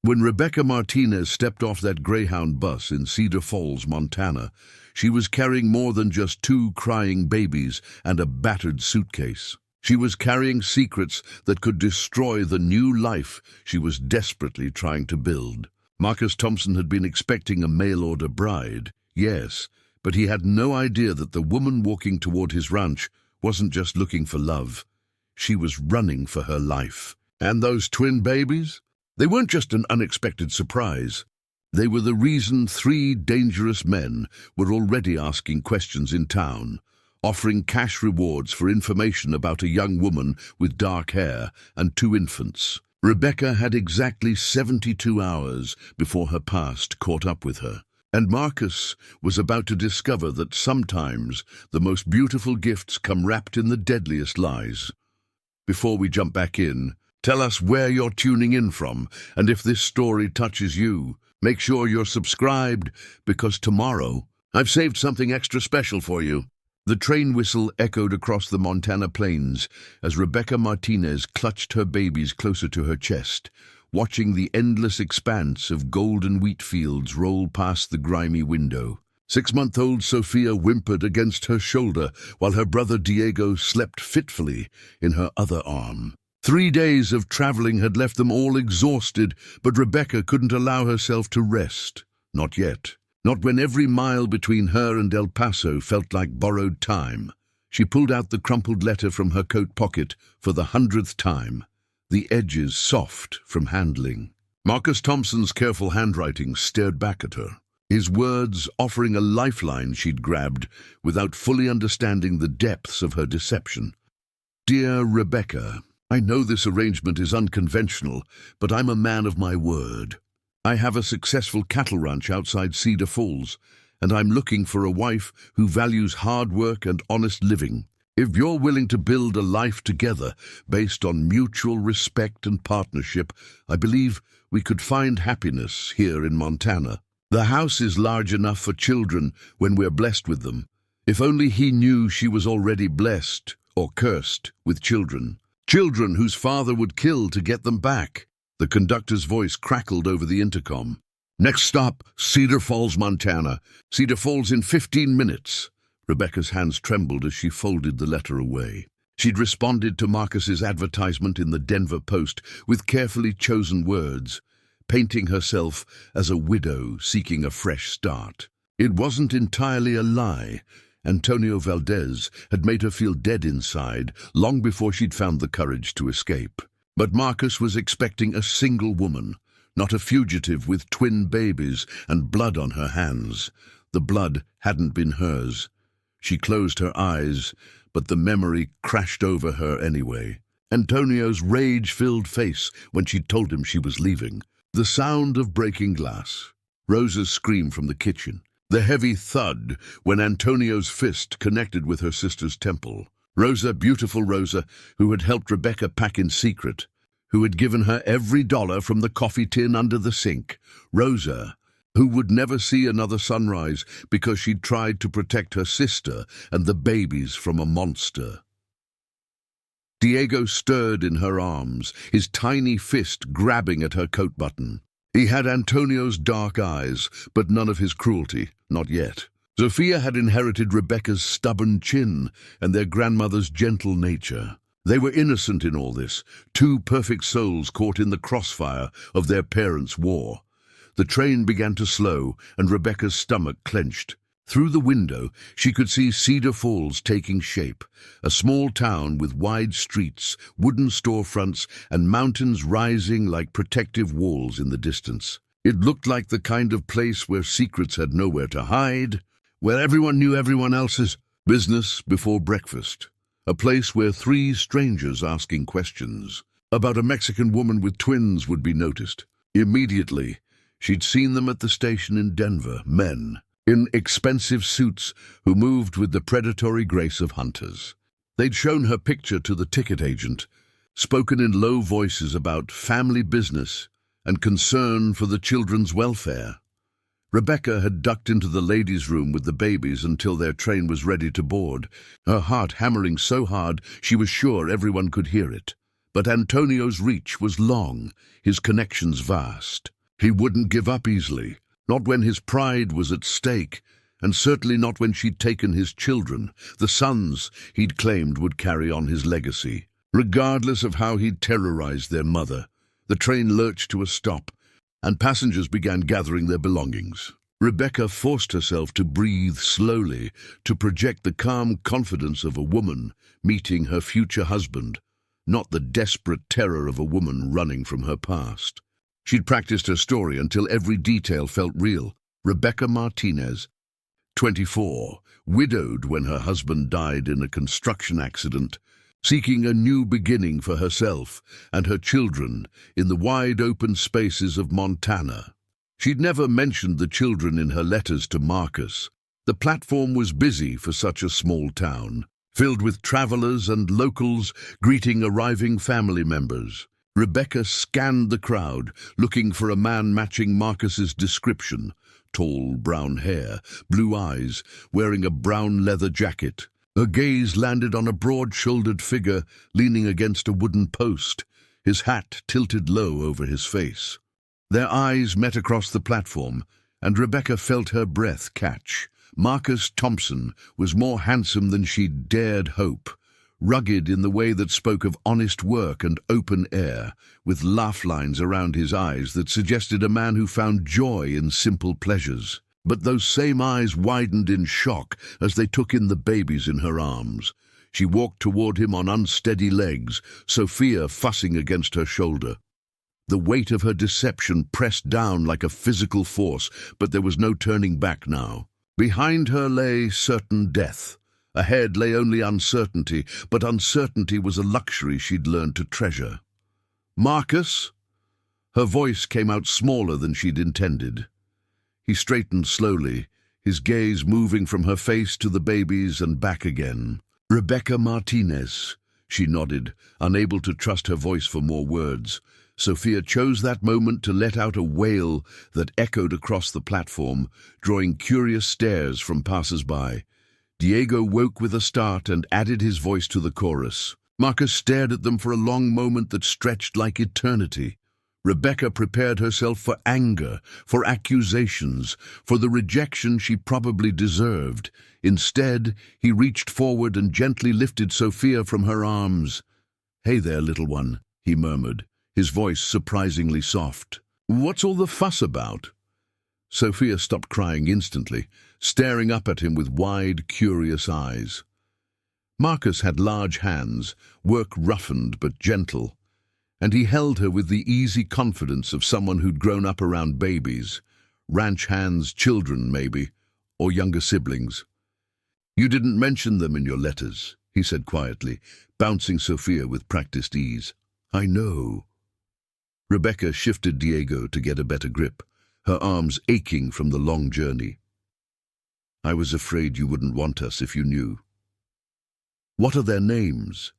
When Rebecca Martinez stepped off that Greyhound bus in Cedar Falls, Montana, she was carrying more than just two crying babies and a battered suitcase. She was carrying secrets that could destroy the new life she was desperately trying to build. Marcus Thompson had been expecting a mail-order bride, yes, but he had no idea that the woman walking toward his ranch wasn't just looking for love. She was running for her life. And those twin babies? They weren't just an unexpected surprise. They were the reason three dangerous men were already asking questions in town, offering cash rewards for information about a young woman with dark hair and two infants. Rebecca had exactly 72 hours before her past caught up with her. And Marcus was about to discover that sometimes the most beautiful gifts come wrapped in the deadliest lies. Before we jump back in, tell us where you're tuning in from, and if this story touches you, make sure you're subscribed, because tomorrow I've saved something extra special for you. The train whistle echoed across the Montana plains as Rebecca Martinez clutched her babies closer to her chest, watching the endless expanse of golden wheat fields roll past the grimy window. 6-month-old Sophia whimpered against her shoulder while her brother Diego slept fitfully in her other arm. 3 days of traveling had left them all exhausted, but Rebecca couldn't allow herself to rest. Not yet. Not when every mile between her and El Paso felt like borrowed time. She pulled out the crumpled letter from her coat pocket for the 100th time, the edges soft from handling. Marcus Thompson's careful handwriting stared back at her, his words offering a lifeline she'd grabbed without fully understanding the depths of her deception. Dear Rebecca, I know this arrangement is unconventional, but I'm a man of my word. I have a successful cattle ranch outside Cedar Falls, and I'm looking for a wife who values hard work and honest living. If you're willing to build a life together based on mutual respect and partnership, I believe we could find happiness here in Montana. The house is large enough for children when we're blessed with them. If only he knew she was already blessed or cursed with children. Children whose father would kill to get them back. The conductor's voice crackled over the intercom. Next stop, Cedar Falls, Montana. Cedar Falls in 15 minutes. Rebecca's hands trembled as she folded the letter away. She'd responded to Marcus's advertisement in the Denver Post with carefully chosen words, painting herself as a widow seeking a fresh start. It wasn't entirely a lie. Antonio Valdez had made her feel dead inside long before she'd found the courage to escape. But Marcus was expecting a single woman, not a fugitive with twin babies and blood on her hands. The blood hadn't been hers. She closed her eyes, but the memory crashed over her anyway. Antonio's rage-filled face when she told him she was leaving. The sound of breaking glass. Rosa's scream from the kitchen. The heavy thud when Antonio's fist connected with her sister's temple. Rosa, beautiful Rosa, who had helped Rebecca pack in secret, who had given her every dollar from the coffee tin under the sink. Rosa, who would never see another sunrise because she'd tried to protect her sister and the babies from a monster. Diego stirred in her arms, his tiny fist grabbing at her coat button. He had Antonio's dark eyes, but none of his cruelty, not yet. Sophia had inherited Rebecca's stubborn chin and their grandmother's gentle nature. They were innocent in all this, two perfect souls caught in the crossfire of their parents' war. The train began to slow, and Rebecca's stomach clenched. Through the window, she could see Cedar Falls taking shape, a small town with wide streets, wooden storefronts, and mountains rising like protective walls in the distance. It looked like the kind of place where secrets had nowhere to hide, where everyone knew everyone else's business before breakfast. A place where three strangers asking questions about a Mexican woman with twins would be noticed. Immediately, she'd seen them at the station in Denver, men in expensive suits who moved with the predatory grace of hunters. They'd shown her picture to the ticket agent, spoken in low voices about family business and concern for the children's welfare. Rebecca had ducked into the ladies' room with the babies until their train was ready to board, her heart hammering so hard she was sure everyone could hear it. But Antonio's reach was long, his connections vast. He wouldn't give up easily, not when his pride was at stake, and certainly not when she'd taken his children, the sons he'd claimed would carry on his legacy. Regardless of how he'd terrorized their mother, the train lurched to a stop, and passengers began gathering their belongings. Rebecca forced herself to breathe slowly, to project the calm confidence of a woman meeting her future husband, not the desperate terror of a woman running from her past. She'd practiced her story until every detail felt real. Rebecca Martinez, 24, widowed when her husband died in a construction accident, seeking a new beginning for herself and her children in the wide-open spaces of Montana. She'd never mentioned the children in her letters to Marcus. The platform was busy for such a small town, filled with travelers and locals greeting arriving family members. Rebecca scanned the crowd, looking for a man matching Marcus's description. Tall, brown hair, blue eyes, wearing a brown leather jacket. Her gaze landed on a broad-shouldered figure leaning against a wooden post, his hat tilted low over his face. Their eyes met across the platform, and Rebecca felt her breath catch. Marcus Thompson was more handsome than she'd dared hope, rugged in the way that spoke of honest work and open air, with laugh lines around his eyes that suggested a man who found joy in simple pleasures. But those same eyes widened in shock as they took in the babies in her arms. She walked toward him on unsteady legs, Sophia fussing against her shoulder. The weight of her deception pressed down like a physical force, but there was no turning back now. Behind her lay certain death. Ahead lay only uncertainty, but uncertainty was a luxury she'd learned to treasure. "Marcus?" Her voice came out smaller than she'd intended. He straightened slowly, his gaze moving from her face to the babies and back again. "Rebecca Martinez," she nodded, unable to trust her voice for more words. Sophia chose that moment to let out a wail that echoed across the platform, drawing curious stares from passers-by. Diego woke with a start and added his voice to the chorus. Marcus stared at them for a long moment that stretched like eternity. Rebecca prepared herself for anger, for accusations, for the rejection she probably deserved. Instead, he reached forward and gently lifted Sophia from her arms. "Hey there, little one," he murmured, his voice surprisingly soft. "What's all the fuss about?" Sophia stopped crying instantly, staring up at him with wide, curious eyes. Marcus had large hands, work roughened but gentle, and he held her with the easy confidence of someone who'd grown up around babies, ranch hands, children maybe, or younger siblings. "You didn't mention them in your letters," he said quietly, bouncing Sophia with practiced ease. "I know." Rebecca shifted Diego to get a better grip, her arms aching from the long journey. "I was afraid you wouldn't want us if you knew." "What are their names?"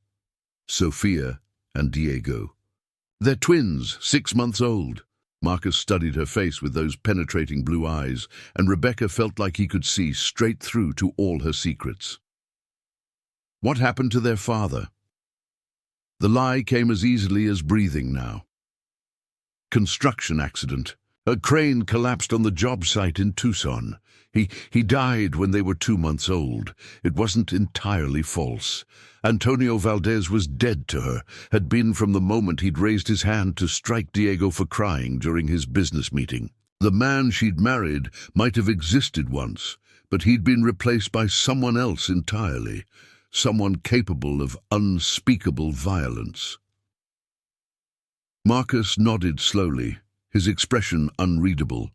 "Sophia and Diego." "They're twins, 6 months old." Marcus studied her face with those penetrating blue eyes, and Rebecca felt like he could see straight through to all her secrets. "What happened to their father?" The lie came as easily as breathing now. "Construction accident. A crane collapsed on the job site in Tucson. He died when they were 2 months old. It wasn't entirely false. Antonio Valdez was dead to her, had been from the moment he'd raised his hand to strike Diego for crying during his business meeting. The man she'd married might have existed once, but he'd been replaced by someone else entirely, someone capable of unspeakable violence." Marcus nodded slowly, his expression unreadable.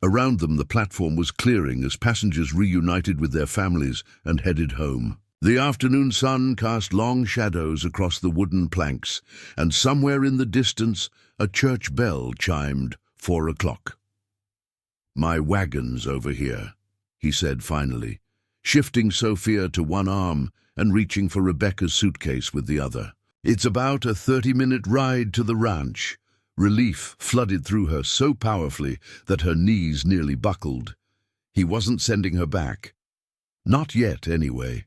Around them the platform was clearing as passengers reunited with their families and headed home. The afternoon sun cast long shadows across the wooden planks, and somewhere in the distance a church bell chimed 4 o'clock. "My wagon's over here," he said finally, shifting Sophia to one arm and reaching for Rebecca's suitcase with the other. "It's about a 30-minute ride to the ranch." Relief flooded through her so powerfully that her knees nearly buckled. He wasn't sending her back. Not yet, anyway.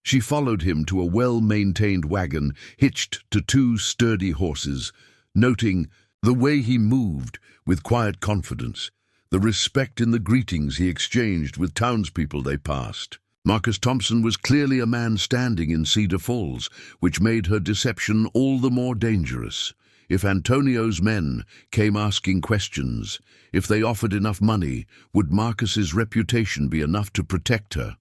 She followed him to a well-maintained wagon hitched to two sturdy horses, noting the way he moved with quiet confidence, the respect in the greetings he exchanged with townspeople they passed. Marcus Thompson was clearly a man standing in Cedar Falls, which made her deception all the more dangerous. If Antonio's men came asking questions, if they offered enough money, would Marcus's reputation be enough to protect her?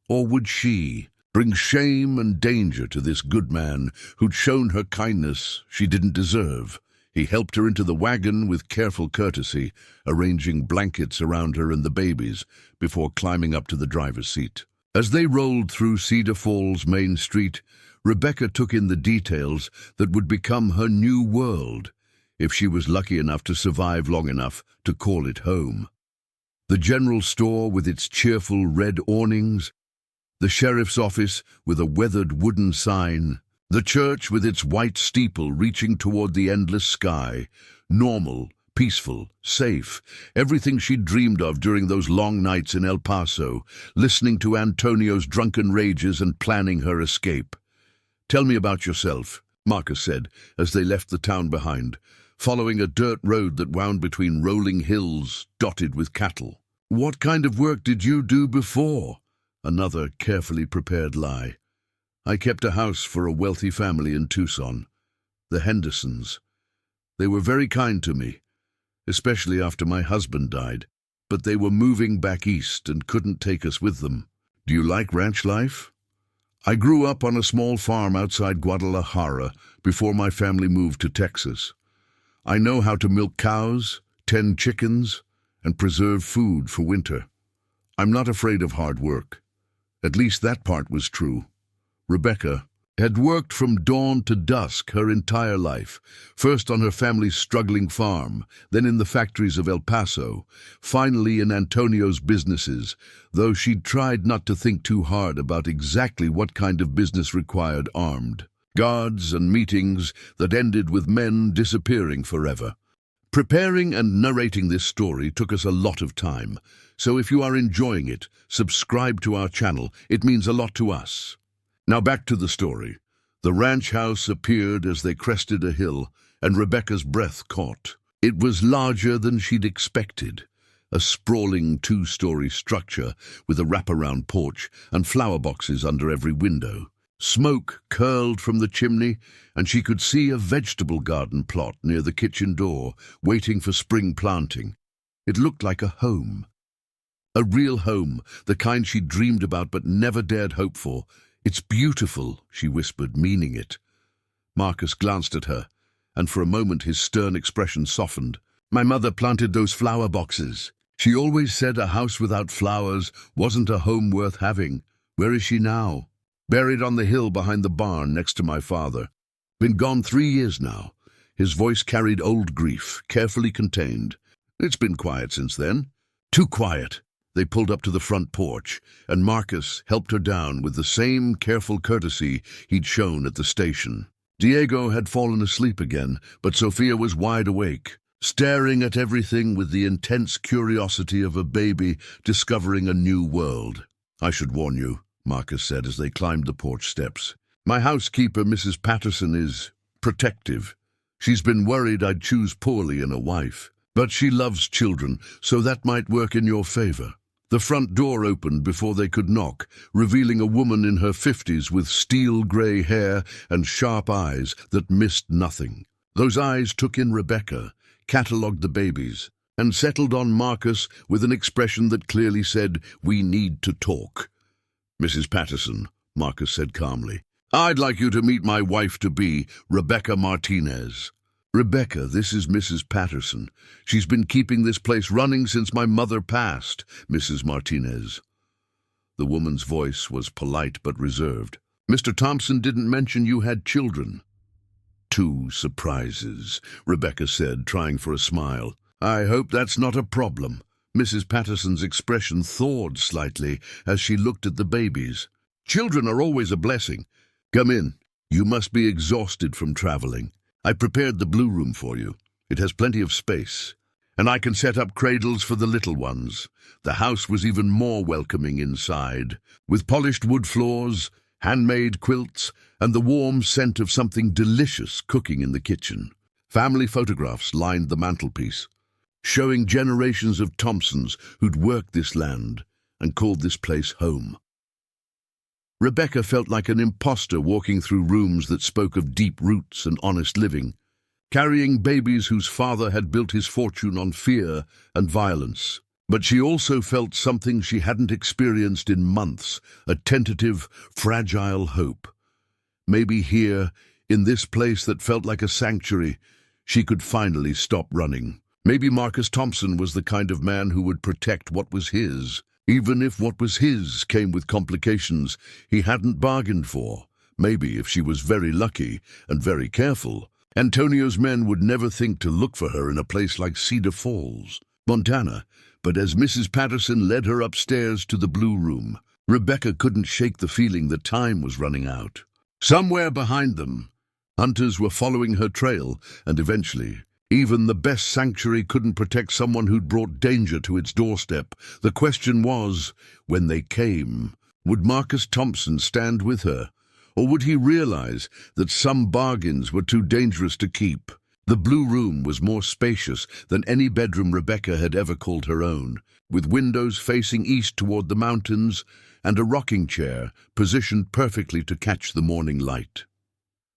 Or would she bring shame and danger to this good man who'd shown her kindness she didn't deserve? He helped her into the wagon with careful courtesy, arranging blankets around her and the babies before climbing up to the driver's seat. As they rolled through Cedar Falls' main street, Rebecca took in the details that would become her new world, if she was lucky enough to survive long enough to call it home. The general store with its cheerful red awnings, the sheriff's office with a weathered wooden sign, the church with its white steeple reaching toward the endless sky, normal, peaceful, safe, everything she'd dreamed of during those long nights in El Paso, listening to Antonio's drunken rages and planning her escape. "Tell me about yourself," Marcus said as they left the town behind, following a dirt road that wound between rolling hills dotted with cattle. "What kind of work did you do before?" Another carefully prepared lie. "I kept a house for a wealthy family in Tucson, the Hendersons. They were very kind to me, especially after my husband died, but they were moving back east and couldn't take us with them." "Do you like ranch life?" "I grew up on a small farm outside Guadalajara before my family moved to Texas. I know how to milk cows, tend chickens, and preserve food for winter. I'm not afraid of hard work." At least that part was true. Rebecca had worked from dawn to dusk her entire life, first on her family's struggling farm, then in the factories of El Paso, finally in Antonio's businesses, though she'd tried not to think too hard about exactly what kind of business required armed guards and meetings that ended with men disappearing forever. Preparing and narrating this story took us a lot of time, so if you are enjoying it, subscribe to our channel. It means a lot to us. Now back to the story. The ranch house appeared as they crested a hill, and Rebecca's breath caught. It was larger than she'd expected, a sprawling two-story structure with a wraparound porch and flower boxes under every window. Smoke curled from the chimney, and she could see a vegetable garden plot near the kitchen door, waiting for spring planting. It looked like a home. A real home, the kind she'd dreamed about but never dared hope for. "It's beautiful," she whispered, meaning it. Marcus glanced at her, and for a moment his stern expression softened. "My mother planted those flower boxes. She always said a house without flowers wasn't a home worth having. Where is she now?" "Buried on the hill behind the barn next to my father. Been gone 3 years now." His voice carried old grief, carefully contained. "It's been quiet since then." "Too quiet." They pulled up to the front porch, and Marcus helped her down with the same careful courtesy he'd shown at the station. Diego had fallen asleep again, but Sophia was wide awake, staring at everything with the intense curiosity of a baby discovering a new world. "I should warn you," Marcus said as they climbed the porch steps. "My housekeeper, Mrs. Patterson, is protective. She's been worried I'd choose poorly in a wife. But she loves children, so that might work in your favor." The front door opened before they could knock, revealing a woman in her 50s with steel-gray hair and sharp eyes that missed nothing. Those eyes took in Rebecca, catalogued the babies, and settled on Marcus with an expression that clearly said, "We need to talk." "Mrs. Patterson," Marcus said calmly, "I'd like you to meet my wife-to-be, Rebecca Martinez." "Rebecca, this is Mrs. Patterson. She's been keeping this place running since my mother passed, Mrs. Martinez." The woman's voice was polite but reserved. "Mr. Thompson didn't mention you had children." "2 surprises," Rebecca said, trying for a smile. "I hope that's not a problem." Mrs. Patterson's expression thawed slightly as she looked at the babies. "Children are always a blessing. Come in. You must be exhausted from traveling. I prepared the blue room for you. It has plenty of space." And I can set up cradles for the little ones. The house was even more welcoming inside, with polished wood floors, handmade quilts, and the warm scent of something delicious cooking in the kitchen. Family photographs lined the mantelpiece, showing generations of Thompsons who'd worked this land and called this place home. Rebecca felt like an imposter walking through rooms that spoke of deep roots and honest living, carrying babies whose father had built his fortune on fear and violence. But she also felt something she hadn't experienced in months, a tentative, fragile hope. Maybe here, in this place that felt like a sanctuary, she could finally stop running. Maybe Marcus Thompson was the kind of man who would protect what was his, even if what was his came with complications he hadn't bargained for. Maybe if she was very lucky and very careful, Antonio's men would never think to look for her in a place like Cedar Falls, Montana. But as Mrs. Patterson led her upstairs to the blue room, Rebecca couldn't shake the feeling that time was running out. Somewhere behind them, hunters were following her trail, and eventually, even the best sanctuary couldn't protect someone who'd brought danger to its doorstep. The question was, when they came, would Marcus Thompson stand with her, or would he realize that some bargains were too dangerous to keep? The blue room was more spacious than any bedroom Rebecca had ever called her own, with windows facing east toward the mountains and a rocking chair positioned perfectly to catch the morning light.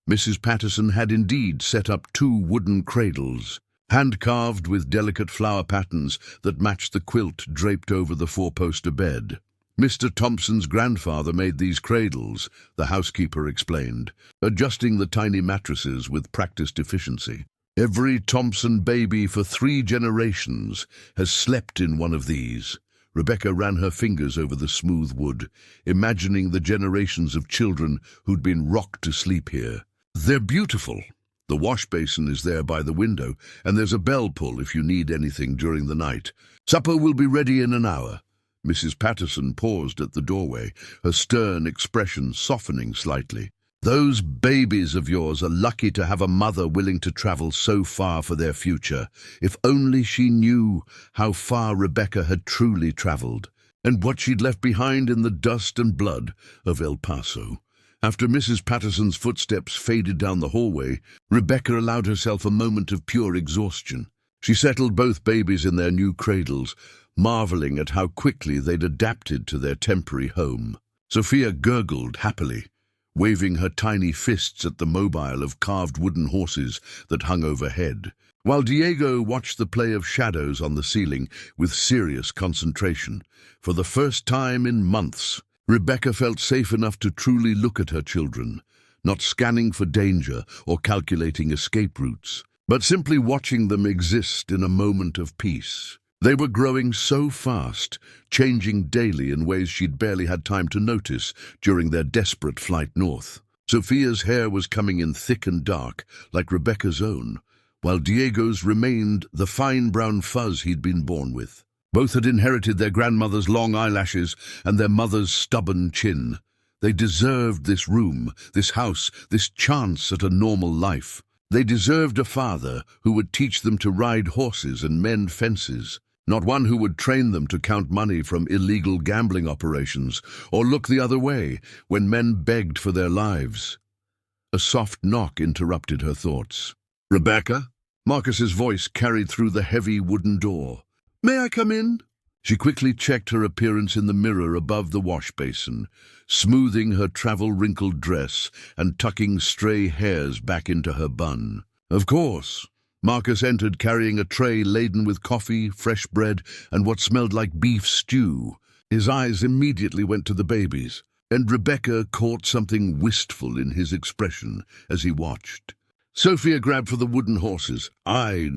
Mrs. Patterson had indeed set up 2 wooden cradles, hand-carved with delicate flower patterns that matched the quilt draped over the 4-poster bed. Mr. Thompson's grandfather made these cradles, the housekeeper explained, adjusting the tiny mattresses with practiced efficiency. Every Thompson baby for 3 generations has slept in one of these. Rebecca ran her fingers over the smooth wood, imagining the generations of children who'd been rocked to sleep here. They're beautiful. The wash basin is there by the window, and there's a bell pull if you need anything during the night. Supper will be ready in an hour. Mrs. Patterson paused at the doorway, her stern expression softening slightly. Those babies of yours are lucky to have a mother willing to travel so far for their future. If only she knew how far Rebecca had truly traveled, and what she'd left behind in the dust and blood of El Paso. After Mrs. Patterson's footsteps faded down the hallway, Rebecca allowed herself a moment of pure exhaustion. She settled both babies in their new cradles, marveling at how quickly they'd adapted to their temporary home. Sophia gurgled happily, waving her tiny fists at the mobile of carved wooden horses that hung overhead, while Diego watched the play of shadows on the ceiling with serious concentration. For the first time in months, Rebecca felt safe enough to truly look at her children, not scanning for danger or calculating escape routes, but simply watching them exist in a moment of peace. They were growing so fast, changing daily in ways she'd barely had time to notice during their desperate flight north. Sophia's hair was coming in thick and dark, like Rebecca's own, while Diego's remained the fine brown fuzz he'd been born with. Both had inherited their grandmother's long eyelashes and their mother's stubborn chin. They deserved this room, this house, this chance at a normal life. They deserved a father who would teach them to ride horses and mend fences, not one who would train them to count money from illegal gambling operations or look the other way when men begged for their lives. A soft knock interrupted her thoughts. "Rebecca?" Marcus's voice carried through the heavy wooden door. "May I come in?" She quickly checked her appearance in the mirror above the wash basin, smoothing her travel-wrinkled dress and tucking stray hairs back into her bun. "Of course." Marcus entered carrying a tray laden with coffee, fresh bread, and what smelled like beef stew. His eyes immediately went to the babies, and Rebecca caught something wistful in his expression as he watched. Sophia grabbed for the wooden horses. "I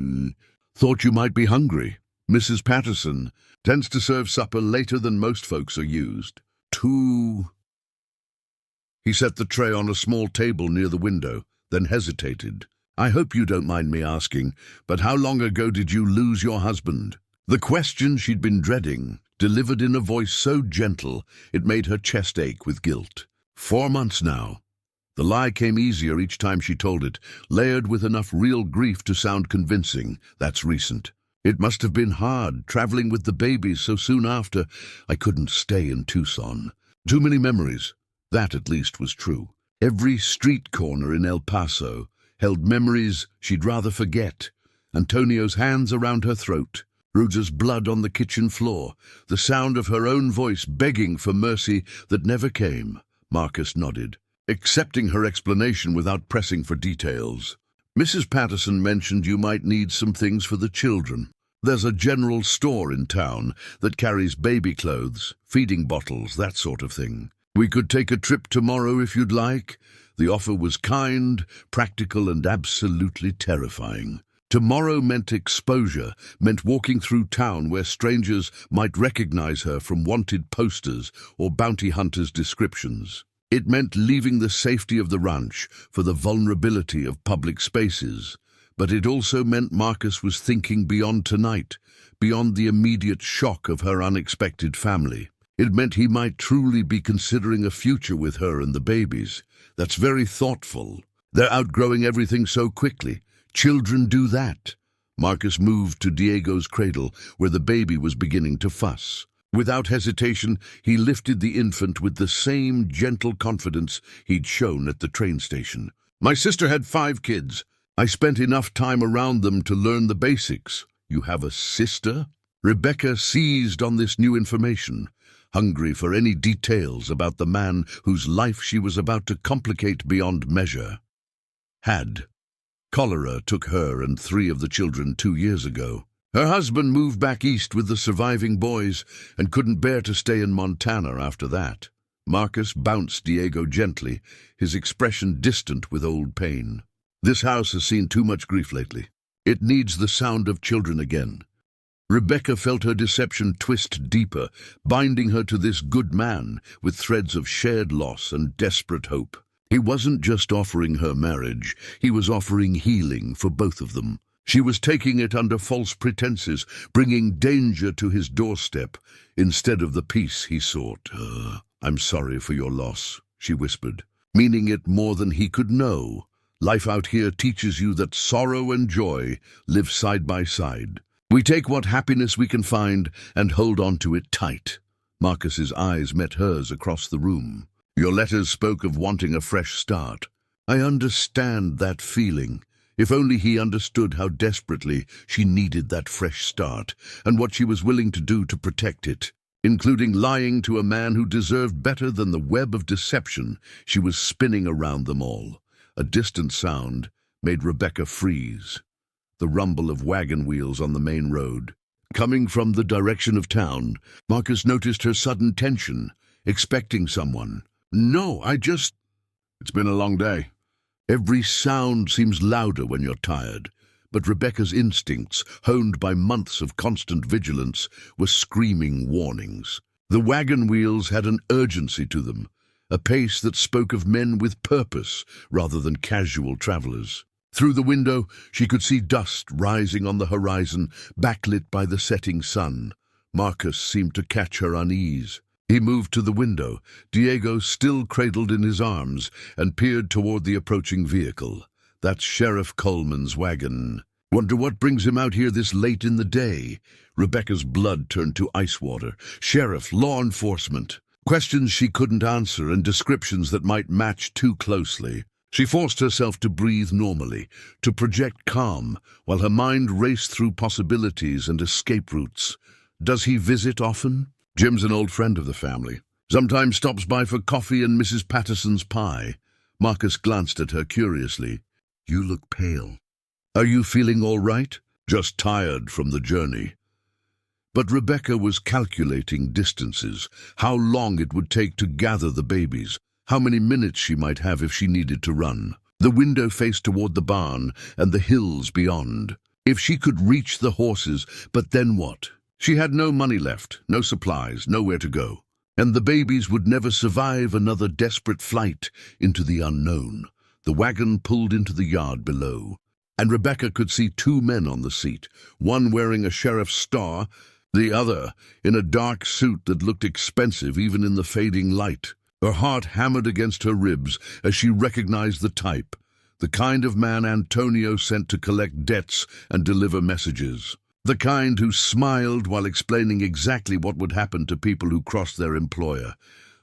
thought you might be hungry. Mrs. Patterson tends to serve supper later than most folks are used." He set the tray on a small table near the window, then hesitated. "I hope you don't mind me asking, but how long ago did you lose your husband?" The question she'd been dreading, delivered in a voice so gentle it made her chest ache with guilt. 4 months now. The lie came easier each time she told it, layered with enough real grief to sound convincing. "That's recent." It must have been hard, traveling with the babies so soon after. I couldn't stay in Tucson. Too many memories. That at least was true. Every street corner in El Paso held memories she'd rather forget. Antonio's hands around her throat, Ruja's blood on the kitchen floor, the sound of her own voice begging for mercy that never came. Marcus nodded, accepting her explanation without pressing for details. Mrs. Patterson mentioned you might need some things for the children. There's a general store in town that carries baby clothes, feeding bottles, that sort of thing. We could take a trip tomorrow if you'd like. The offer was kind, practical, and absolutely terrifying. Tomorrow meant exposure, meant walking through town where strangers might recognize her from wanted posters or bounty hunters' descriptions. It meant leaving the safety of the ranch for the vulnerability of public spaces. But it also meant Marcus was thinking beyond tonight, beyond the immediate shock of her unexpected family. It meant he might truly be considering a future with her and the babies. That's very thoughtful. They're outgrowing everything so quickly. Children do that. Marcus moved to Diego's cradle, where the baby was beginning to fuss. Without hesitation, he lifted the infant with the same gentle confidence he'd shown at the train station. My sister had 5 kids. I spent enough time around them to learn the basics. You have a sister? Rebecca seized on this new information, hungry for any details about the man whose life she was about to complicate beyond measure. Cholera took her and 3 of the children 2 years ago. Her husband moved back east with the surviving boys and couldn't bear to stay in Montana after that. Marcus bounced Diego gently, his expression distant with old pain. This house has seen too much grief lately. It needs the sound of children again. Rebecca felt her deception twist deeper, binding her to this good man with threads of shared loss and desperate hope. He wasn't just offering her marriage, he was offering healing for both of them. She was taking it under false pretenses, bringing danger to his doorstep, instead of the peace he sought. I'm sorry for your loss, she whispered, meaning it more than he could know. Life out here teaches you that sorrow and joy live side by side. We take what happiness we can find and hold on to it tight. Marcus's eyes met hers across the room. Your letters spoke of wanting a fresh start. I understand that feeling. If only he understood how desperately she needed that fresh start, and what she was willing to do to protect it, including lying to a man who deserved better than the web of deception she was spinning around them all. A distant sound made Rebecca freeze. The rumble of wagon wheels on the main road. Coming from the direction of town, Marcus noticed her sudden tension, expecting someone. No, It's been a long day. Every sound seems louder when you're tired, but Rebecca's instincts, honed by months of constant vigilance, were screaming warnings. The wagon wheels had an urgency to them, a pace that spoke of men with purpose rather than casual travelers. Through the window, she could see dust rising on the horizon, backlit by the setting sun. Marcus seemed to catch her unease. He moved to the window, Diego still cradled in his arms, and peered toward the approaching vehicle. That's Sheriff Coleman's wagon. Wonder what brings him out here this late in the day? Rebecca's blood turned to ice water. Sheriff, law enforcement. Questions she couldn't answer and descriptions that might match too closely. She forced herself to breathe normally, to project calm, while her mind raced through possibilities and escape routes. Does he visit often? Jim's an old friend of the family. Sometimes stops by for coffee and Mrs. Patterson's pie. Marcus glanced at her curiously. You look pale. Are you feeling all right? Just tired from the journey. But Rebecca was calculating distances, how long it would take to gather the babies, how many minutes she might have if she needed to run. The window faced toward the barn and the hills beyond. If she could reach the horses, but then what? She had no money left, no supplies, nowhere to go. And the babies would never survive another desperate flight into the unknown. The wagon pulled into the yard below, and Rebecca could see 2 men on the seat, one wearing a sheriff's star, the other in a dark suit that looked expensive even in the fading light. Her heart hammered against her ribs as she recognized the type, the kind of man Antonio sent to collect debts and deliver messages. The kind who smiled while explaining exactly what would happen to people who crossed their employer.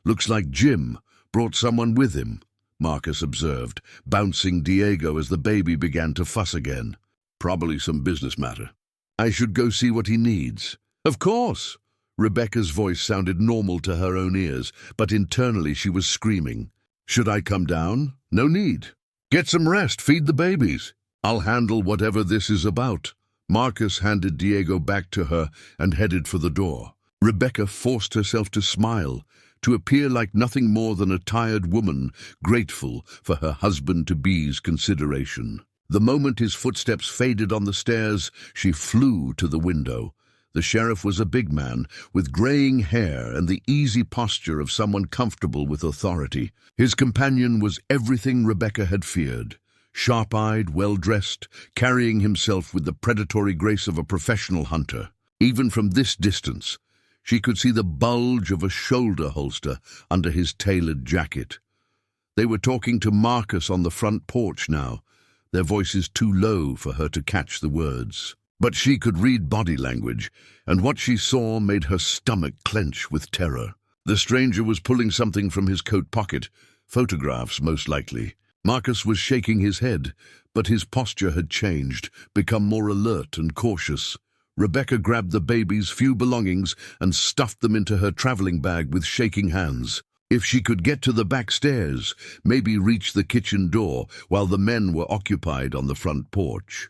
"Looks like Jim brought someone with him," Marcus observed, bouncing Diego as the baby began to fuss again. "Probably some business matter. I should go see what he needs." "Of course!" Rebecca's voice sounded normal to her own ears, but internally she was screaming. "Should I come down? No need. Get some rest, feed the babies. I'll handle whatever this is about." Marcus handed Diego back to her and headed for the door. Rebecca forced herself to smile, to appear like nothing more than a tired woman, grateful for her husband-to-be's consideration. The moment his footsteps faded on the stairs, she flew to the window. The sheriff was a big man, with graying hair and the easy posture of someone comfortable with authority. His companion was everything Rebecca had feared. Sharp-eyed, well-dressed, carrying himself with the predatory grace of a professional hunter. Even from this distance, she could see the bulge of a shoulder holster under his tailored jacket. They were talking to Marcus on the front porch now, their voices too low for her to catch the words. But she could read body language, and what she saw made her stomach clench with terror. The stranger was pulling something from his coat pocket, photographs most likely. Marcus was shaking his head, but his posture had changed, become more alert and cautious. Rebecca grabbed the baby's few belongings and stuffed them into her traveling bag with shaking hands. If she could get to the back stairs, maybe reach the kitchen door while the men were occupied on the front porch.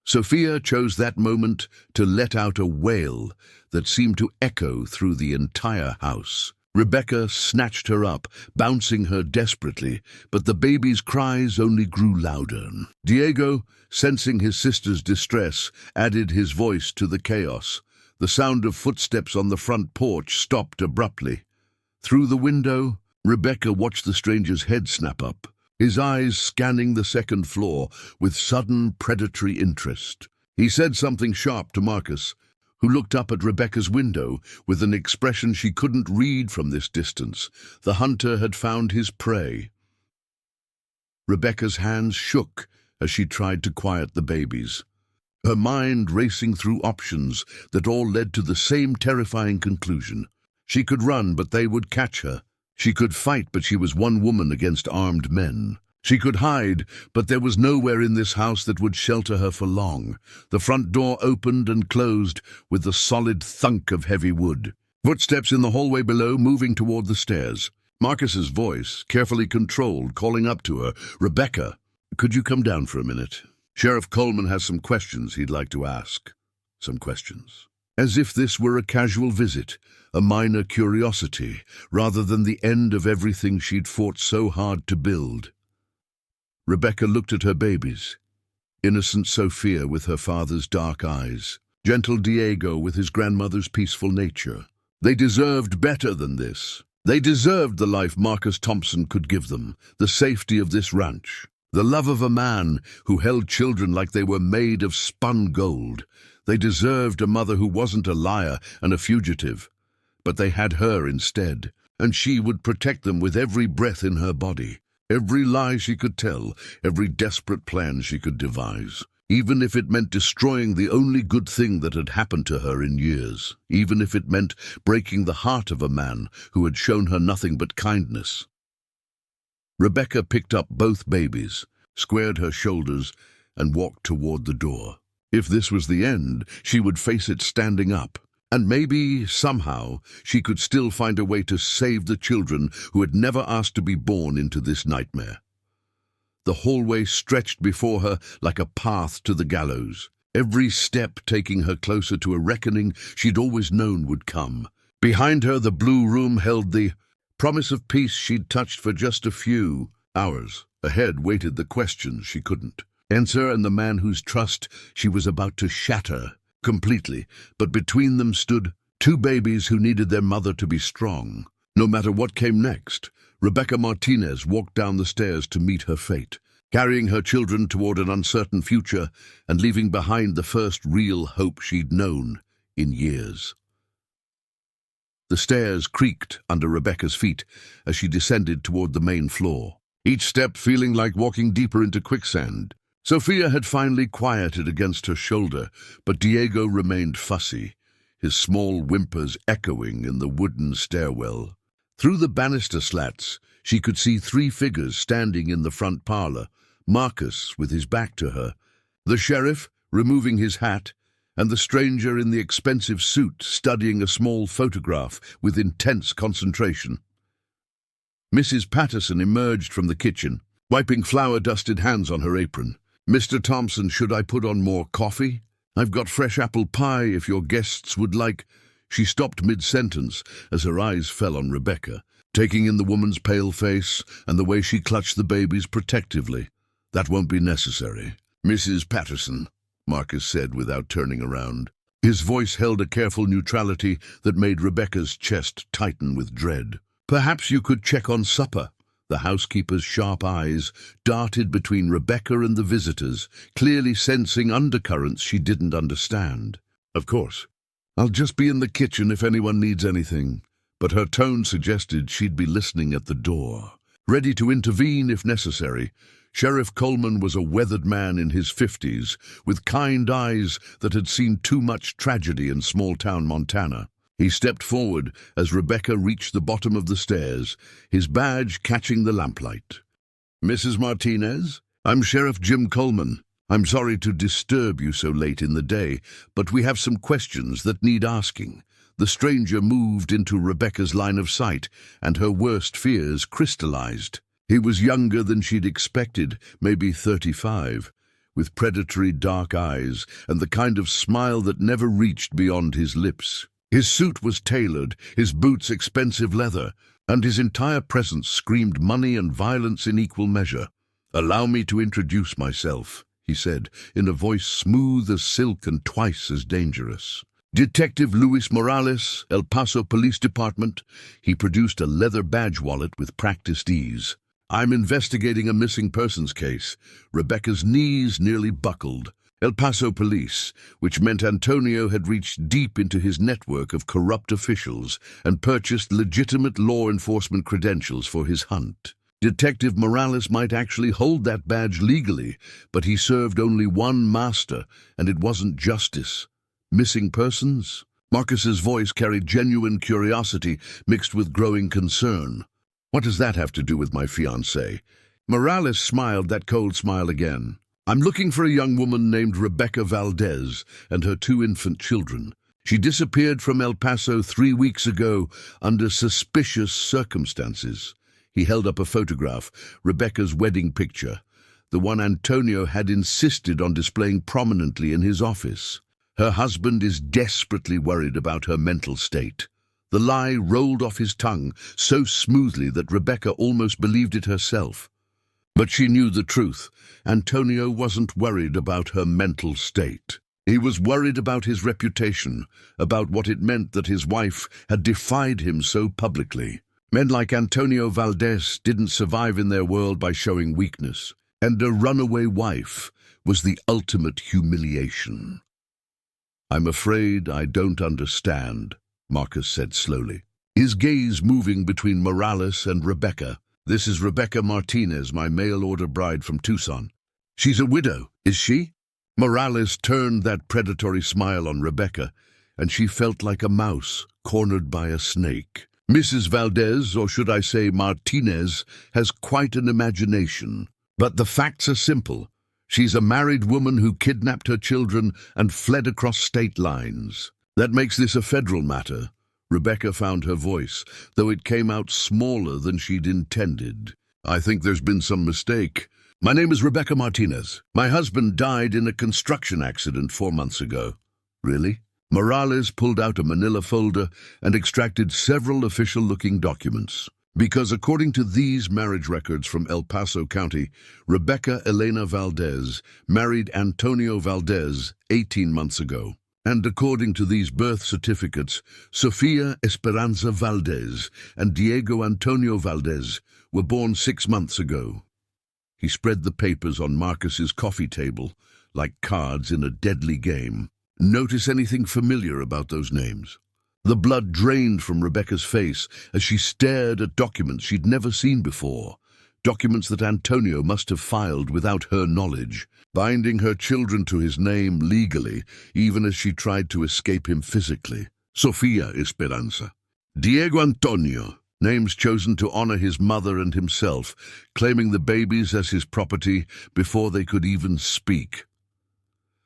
Sophia chose that moment to let out a wail that seemed to echo through the entire house. Rebecca snatched her up, bouncing her desperately, but the baby's cries only grew louder. Diego, sensing his sister's distress, added his voice to the chaos. The sound of footsteps on the front porch stopped abruptly. Through the window, Rebecca watched the stranger's head snap up, his eyes scanning the second floor with sudden predatory interest. He said something sharp to Marcus, who looked up at Rebecca's window with an expression she couldn't read from this distance. The hunter had found his prey. Rebecca's hands shook as she tried to quiet the babies, her mind racing through options that all led to the same terrifying conclusion. She could run, but they would catch her. She could fight, but she was one woman against armed men. She could hide, but there was nowhere in this house that would shelter her for long. The front door opened and closed with the solid thunk of heavy wood. Footsteps in the hallway below, moving toward the stairs. Marcus's voice, carefully controlled, calling up to her, "Rebecca, could you come down for a minute? Sheriff Coleman has some questions he'd like to ask." Some questions. As if this were a casual visit, a minor curiosity, rather than the end of everything she'd fought so hard to build. Rebecca looked at her babies. Innocent Sophia with her father's dark eyes. Gentle Diego with his grandmother's peaceful nature. They deserved better than this. They deserved the life Marcus Thompson could give them, the safety of this ranch, the love of a man who held children like they were made of spun gold. They deserved a mother who wasn't a liar and a fugitive. But they had her instead, and she would protect them with every breath in her body. Every lie she could tell, every desperate plan she could devise, even if it meant destroying the only good thing that had happened to her in years, even if it meant breaking the heart of a man who had shown her nothing but kindness. Rebecca picked up both babies, squared her shoulders, and walked toward the door. If this was the end, she would face it standing up. And maybe, somehow, she could still find a way to save the children who had never asked to be born into this nightmare. The hallway stretched before her like a path to the gallows, every step taking her closer to a reckoning she'd always known would come. Behind her, the blue room held the promise of peace she'd touched for just a few hours. Ahead waited the questions she couldn't answer, and the man whose trust she was about to shatter completely, but between them stood two babies who needed their mother to be strong. No matter what came next, Rebecca Martinez walked down the stairs to meet her fate, carrying her children toward an uncertain future and leaving behind the first real hope she'd known in years. The stairs creaked under Rebecca's feet as she descended toward the main floor, each step feeling like walking deeper into quicksand. Sophia had finally quieted against her shoulder, but Diego remained fussy, his small whimpers echoing in the wooden stairwell. Through the banister slats, she could see 3 figures standing in the front parlor, Marcus with his back to her, the sheriff removing his hat, and the stranger in the expensive suit studying a small photograph with intense concentration. Mrs. Patterson emerged from the kitchen, wiping flour-dusted hands on her apron. "Mr. Thompson, should I put on more coffee? I've got fresh apple pie if your guests would like—" She stopped mid-sentence as her eyes fell on Rebecca, taking in the woman's pale face and the way she clutched the babies protectively. "That won't be necessary, Mrs. Patterson," Marcus said without turning around. His voice held a careful neutrality that made Rebecca's chest tighten with dread. "Perhaps you could check on supper." The housekeeper's sharp eyes darted between Rebecca and the visitors, clearly sensing undercurrents she didn't understand. "Of course. I'll just be in the kitchen if anyone needs anything." But her tone suggested she'd be listening at the door, ready to intervene if necessary. Sheriff Coleman was a weathered man in his 50s, with kind eyes that had seen too much tragedy in small-town Montana. He stepped forward as Rebecca reached the bottom of the stairs, his badge catching the lamplight. "Mrs. Martinez, I'm Sheriff Jim Coleman. I'm sorry to disturb you so late in the day, but we have some questions that need asking." The stranger moved into Rebecca's line of sight, and her worst fears crystallized. He was younger than she'd expected, maybe 35, with predatory dark eyes and the kind of smile that never reached beyond his lips. His suit was tailored, his boots expensive leather, and his entire presence screamed money and violence in equal measure. "Allow me to introduce myself," he said, in a voice smooth as silk and twice as dangerous. "Detective Luis Morales, El Paso Police Department." He produced a leather badge wallet with practiced ease. "I'm investigating a missing persons case." Rebecca's knees nearly buckled. El Paso Police, which meant Antonio had reached deep into his network of corrupt officials and purchased legitimate law enforcement credentials for his hunt. Detective Morales might actually hold that badge legally, but he served only one master, and it wasn't justice. Missing persons? Marcus's voice carried genuine curiosity mixed with growing concern. "What does that have to do with my fiancée?" Morales smiled that cold smile again. "I'm looking for a young woman named Rebecca Valdez and her 2 infant children. She disappeared from El Paso 3 weeks ago under suspicious circumstances." He held up a photograph, Rebecca's wedding picture, the one Antonio had insisted on displaying prominently in his office. "Her husband is desperately worried about her mental state." The lie rolled off his tongue so smoothly that Rebecca almost believed it herself. But she knew the truth. Antonio wasn't worried about her mental state. He was worried about his reputation, about what it meant that his wife had defied him so publicly. Men like Antonio Valdez didn't survive in their world by showing weakness, and a runaway wife was the ultimate humiliation. "I'm afraid I don't understand," Marcus said slowly, his gaze moving between Morales and Rebecca. "This is Rebecca Martinez, my mail-order bride from Tucson." "She's a widow, is she?" Morales turned that predatory smile on Rebecca, and she felt like a mouse cornered by a snake. "Mrs. Valdez, or should I say Martinez, has quite an imagination. But the facts are simple. She's a married woman who kidnapped her children and fled across state lines. That makes this a federal matter." Rebecca found her voice, though it came out smaller than she'd intended. "I think there's been some mistake. My name is Rebecca Martinez. My husband died in a construction accident 4 months ago." "Really?" Morales pulled out a manila folder and extracted several official-looking documents. "Because according to these marriage records from El Paso County, Rebecca Elena Valdez married Antonio Valdez 18 months ago. And according to these birth certificates, Sofia Esperanza Valdez and Diego Antonio Valdez were born 6 months ago." He spread the papers on Marcus's coffee table, like cards in a deadly game. "Notice anything familiar about those names?" The blood drained from Rebecca's face as she stared at documents she'd never seen before. documents that Antonio must have filed without her knowledge, binding her children to his name legally, even as she tried to escape him physically. Sofia Esperanza. Diego Antonio, names chosen to honor his mother and himself, claiming the babies as his property before they could even speak.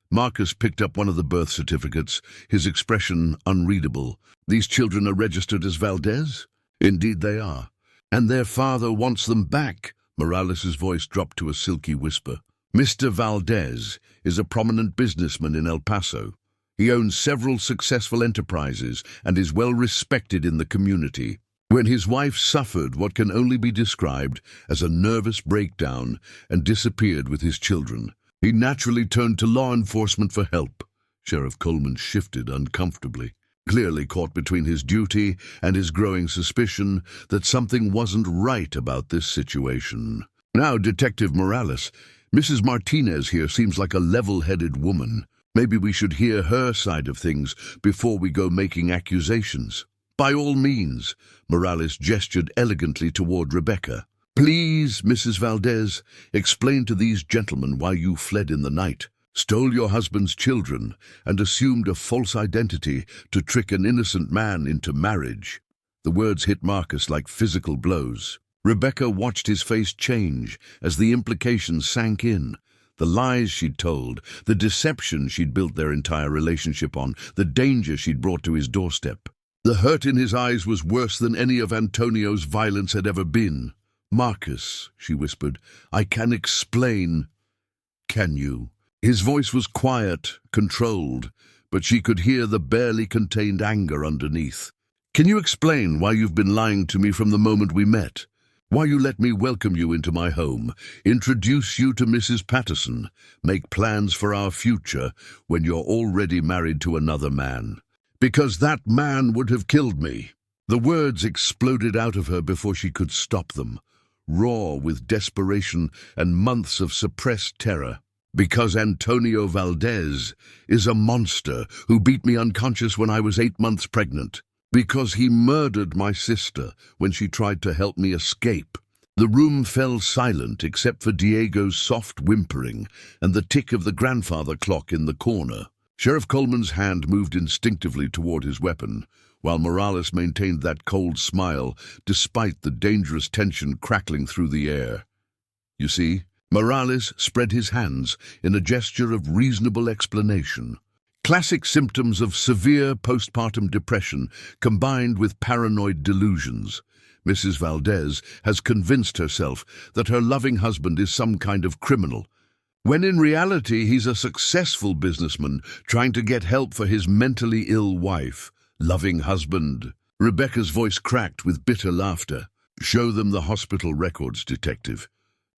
Marcus picked up one of the birth certificates, his expression unreadable. These children are registered as Valdez? Indeed they are. And their father wants them back. Morales' voice dropped to a silky whisper. Mr. Valdez is a prominent businessman in El Paso. He owns several successful enterprises and is well respected in the community. When his wife suffered what can only be described as a nervous breakdown and disappeared with his children, he naturally turned to law enforcement for help. Sheriff Coleman shifted uncomfortably, clearly caught between his duty and his growing suspicion that something wasn't right about this situation. Now, Detective Morales, Mrs. Martinez here seems like a level-headed woman. Maybe we should hear her side of things before we go making accusations. By all means, Morales gestured elegantly toward Rebecca. Please, Mrs. Valdez, explain to these gentlemen why you fled in the night, stole your husband's children, and assumed a false identity to trick an innocent man into marriage. The words hit Marcus like physical blows. Rebecca watched his face change as the implications sank in. The lies she'd told, the deception she'd built their entire relationship on, the danger she'd brought to his doorstep. The hurt in his eyes was worse than any of Antonio's violence had ever been. Marcus, she whispered, I can explain. Can you? His voice was quiet, controlled, but she could hear the barely contained anger underneath. Can you explain why you've been lying to me from the moment we met? Why you let me welcome you into my home, introduce you to Mrs. Patterson, make plans for our future when you're already married to another man? Because that man would have killed me. The words exploded out of her before she could stop them, raw with desperation and months of suppressed terror. Because Antonio Valdez is a monster who beat me unconscious when I was 8 months pregnant. Because he murdered my sister when she tried to help me escape. The room fell silent except for Diego's soft whimpering and the tick of the grandfather clock in the corner. Sheriff Coleman's hand moved instinctively toward his weapon, while Morales maintained that cold smile despite the dangerous tension crackling through the air. You see, Morales spread his hands in a gesture of reasonable explanation. Classic symptoms of severe postpartum depression combined with paranoid delusions. Mrs. Valdez has convinced herself that her loving husband is some kind of criminal, when in reality he's a successful businessman trying to get help for his mentally ill wife. Loving husband. Rebecca's voice cracked with bitter laughter. Show them the hospital records, detective.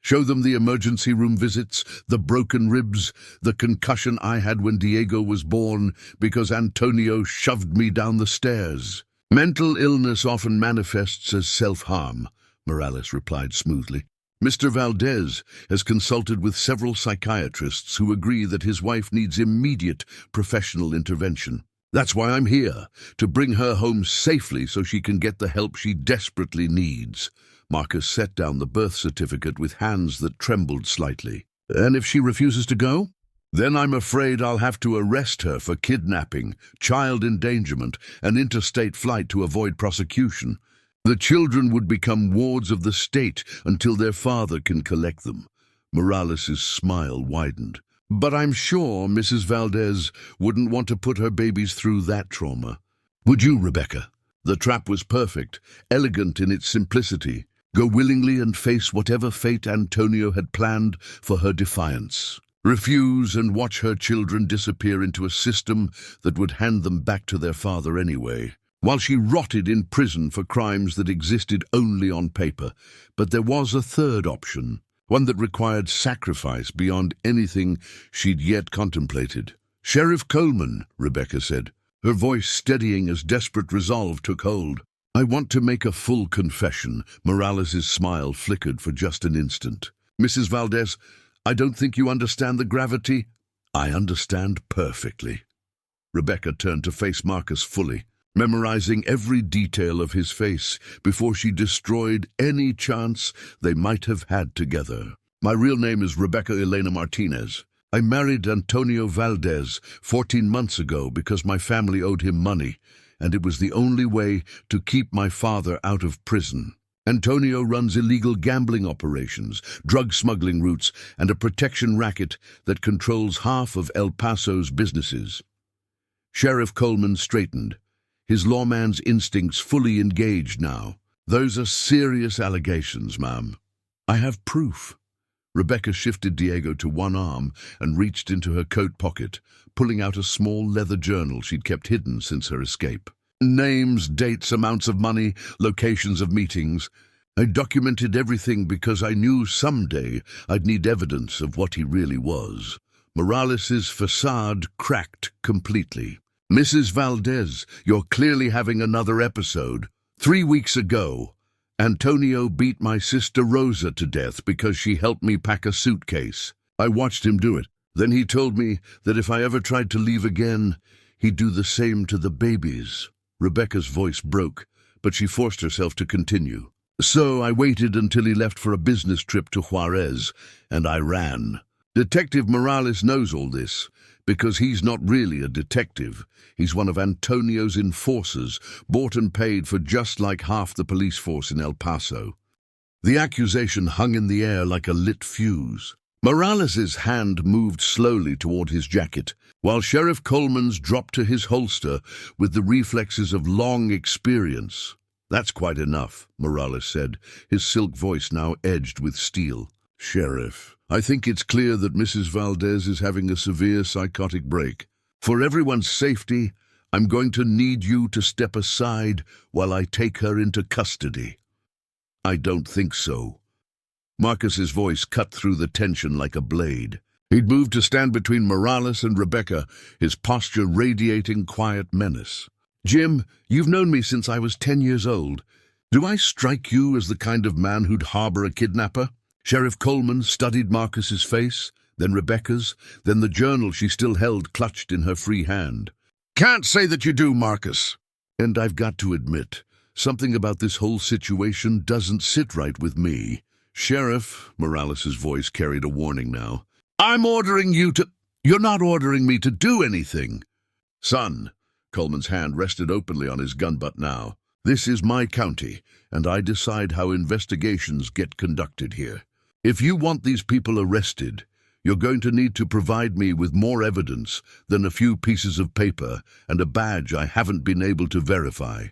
Show them the emergency room visits, the broken ribs, the concussion I had when Diego was born because Antonio shoved me down the stairs. Mental illness often manifests as self-harm, Morales replied smoothly. Mr. Valdez has consulted with several psychiatrists who agree that his wife needs immediate professional intervention. That's why I'm here, to bring her home safely so she can get the help she desperately needs. Marcus set down the birth certificate with hands that trembled slightly. And if she refuses to go? Then I'm afraid I'll have to arrest her for kidnapping, child endangerment, and interstate flight to avoid prosecution. The children would become wards of the state until their father can collect them. Morales' smile widened. But I'm sure Mrs. Valdez wouldn't want to put her babies through that trauma. Would you, Rebecca? The trap was perfect, elegant in its simplicity. Go willingly and face whatever fate Antonio had planned for her defiance. Refuse and watch her children disappear into a system that would hand them back to their father anyway, while she rotted in prison for crimes that existed only on paper. But there was a third option, one that required sacrifice beyond anything she'd yet contemplated. Sheriff Coleman, Rebecca said, her voice steadying as desperate resolve took hold. I want to make a full confession. Morales' smile flickered for just an instant. Mrs. Valdez, I don't think you understand the gravity. I understand perfectly. Rebecca turned to face Marcus fully. memorizing every detail of his face before she destroyed any chance they might have had together. My real name is Rebecca Elena Martinez. I married Antonio Valdez 14 months ago because my family owed him money, and it was the only way to keep my father out of prison. Antonio runs illegal gambling operations, drug smuggling routes, and a protection racket that controls half of El Paso's businesses. Sheriff Coleman straightened, his lawman's instincts fully engaged now. Those are serious allegations, ma'am. I have proof. Rebecca shifted Diego to one arm and reached into her coat pocket, pulling out a small leather journal she'd kept hidden since her escape. Names, dates, amounts of money, locations of meetings. I documented everything because I knew someday I'd need evidence of what he really was. Morales's facade cracked completely. Mrs. Valdez, you're clearly having another episode. 3 weeks ago, Antonio beat my sister Rosa to death because she helped me pack a suitcase. I watched him do it. Then he told me that if I ever tried to leave again, he'd do the same to the babies. Rebecca's voice broke, but she forced herself to continue. So I waited until he left for a business trip to Juarez, and I ran. Detective Morales knows all this, because he's not really a detective. He's one of Antonio's enforcers, bought and paid for just like half the police force in El Paso. The accusation hung in the air like a lit fuse. Morales's hand moved slowly toward his jacket, while Sheriff Coleman's dropped to his holster with the reflexes of long experience. That's quite enough, Morales said, his silk voice now edged with steel. Sheriff, I think it's clear that Mrs. Valdez is having a severe psychotic break. For everyone's safety, I'm going to need you to step aside while I take her into custody. I don't think so. Marcus's voice cut through the tension like a blade. He'd moved to stand between Morales and Rebecca, his posture radiating quiet menace. Jim, you've known me since I was 10 years old. Do I strike you as the kind of man who'd harbor a kidnapper? Sheriff Coleman studied Marcus's face, then Rebecca's, then the journal she still held clutched in her free hand. Can't say that you do, Marcus. And I've got to admit, something about this whole situation doesn't sit right with me. Sheriff, Morales's voice carried a warning now. I'm ordering you to... You're not ordering me to do anything. Son, Coleman's hand rested openly on his gun butt now. This is my county, and I decide how investigations get conducted here. If you want these people arrested, you're going to need to provide me with more evidence than a few pieces of paper and a badge I haven't been able to verify.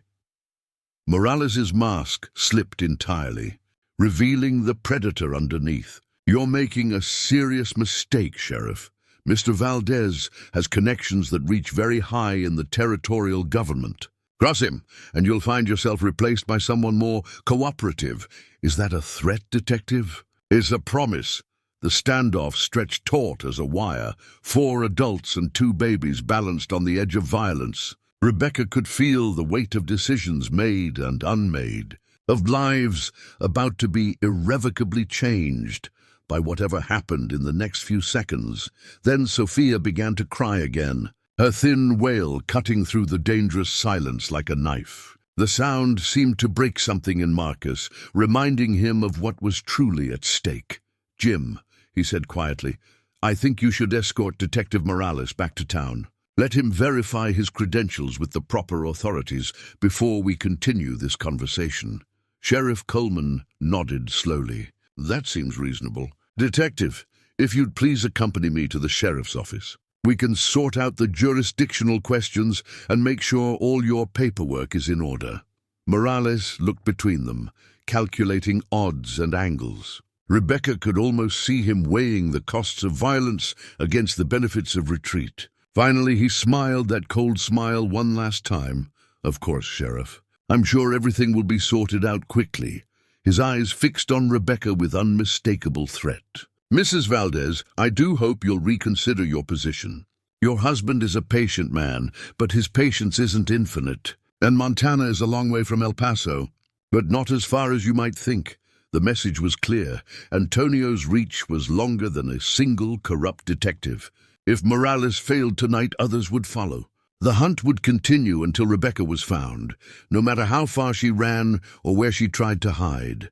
Morales's mask slipped entirely, revealing the predator underneath. You're making a serious mistake, Sheriff. Mr. Valdez has connections that reach very high in the territorial government. Cross him, and you'll find yourself replaced by someone more cooperative. Is that a threat, Detective? It's a promise. The standoff stretched taut as a wire, 4 adults and 2 babies balanced on the edge of violence. Rebecca could feel the weight of decisions made and unmade, of lives about to be irrevocably changed by whatever happened in the next few seconds. Then Sophia began to cry again, her thin wail cutting through the dangerous silence like a knife. The sound seemed to break something in Marcus, reminding him of what was truly at stake. Jim, he said quietly, I think you should escort Detective Morales back to town. Let him verify his credentials with the proper authorities before we continue this conversation. Sheriff Coleman nodded slowly. That seems reasonable. Detective, if you'd please accompany me to the sheriff's office. We can sort out the jurisdictional questions and make sure all your paperwork is in order. Morales looked between them, calculating odds and angles. Rebecca could almost see him weighing the costs of violence against the benefits of retreat. Finally, he smiled that cold smile one last time. Of course, Sheriff. I'm sure everything will be sorted out quickly. His eyes fixed on Rebecca with unmistakable threat. Mrs. Valdez, I do hope you'll reconsider your position. Your husband is a patient man, but his patience isn't infinite. And Montana is a long way from El Paso, but not as far as you might think. The message was clear. Antonio's reach was longer than a single corrupt detective. If Morales failed tonight, others would follow. The hunt would continue until Rebecca was found, no matter how far she ran or where she tried to hide.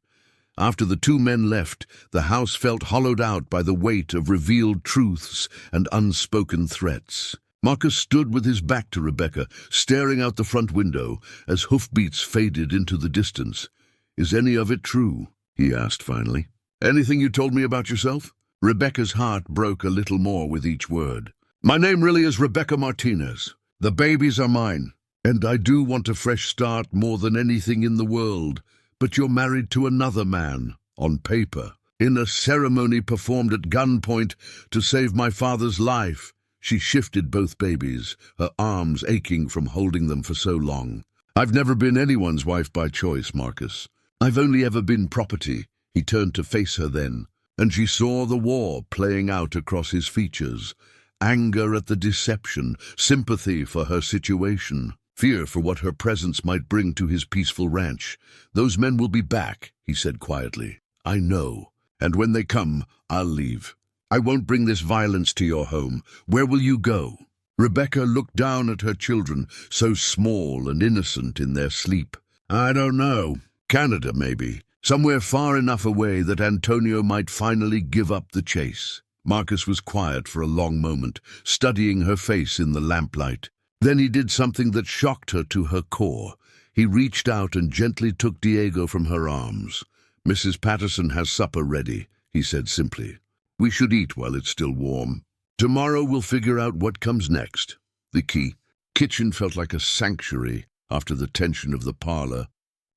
After the two men left, the house felt hollowed out by the weight of revealed truths and unspoken threats. Marcus stood with his back to Rebecca, staring out the front window as hoofbeats faded into the distance. "Is any of it true?" he asked finally. "Anything you told me about yourself?" Rebecca's heart broke a little more with each word. "My name really is Rebecca Martinez. The babies are mine, and I do want a fresh start more than anything in the world. But you're married to another man, on paper, in a ceremony performed at gunpoint to save my father's life." She shifted both babies, her arms aching from holding them for so long. "I've never been anyone's wife by choice, Marcus. I've only ever been property." He turned to face her then, and she saw the war playing out across his features. Anger at the deception, sympathy for her situation, fear for what her presence might bring to his peaceful ranch. "Those men will be back," he said quietly. "I know. And when they come, I'll leave. I won't bring this violence to your home. Where will you go?" Rebecca looked down at her children, so small and innocent in their sleep. "I don't know. Canada, maybe. Somewhere far enough away that Antonio might finally give up the chase." Marcus was quiet for a long moment, studying her face in the lamplight. Then he did something that shocked her to her core. He reached out and gently took Diego from her arms. "Mrs. Patterson has supper ready," he said simply. "We should eat while it's still warm. Tomorrow we'll figure out what comes next." The kitchen felt like a sanctuary after the tension of the parlor.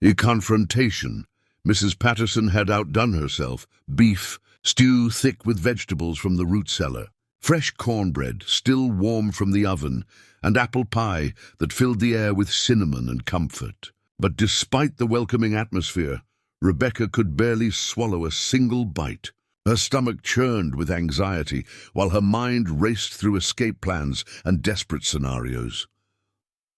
A confrontation. Mrs. Patterson had outdone herself. Beef, stew thick with vegetables from the root cellar, fresh cornbread still warm from the oven, and apple pie that filled the air with cinnamon and comfort. But despite the welcoming atmosphere, Rebecca could barely swallow a single bite. Her stomach churned with anxiety, while her mind raced through escape plans and desperate scenarios.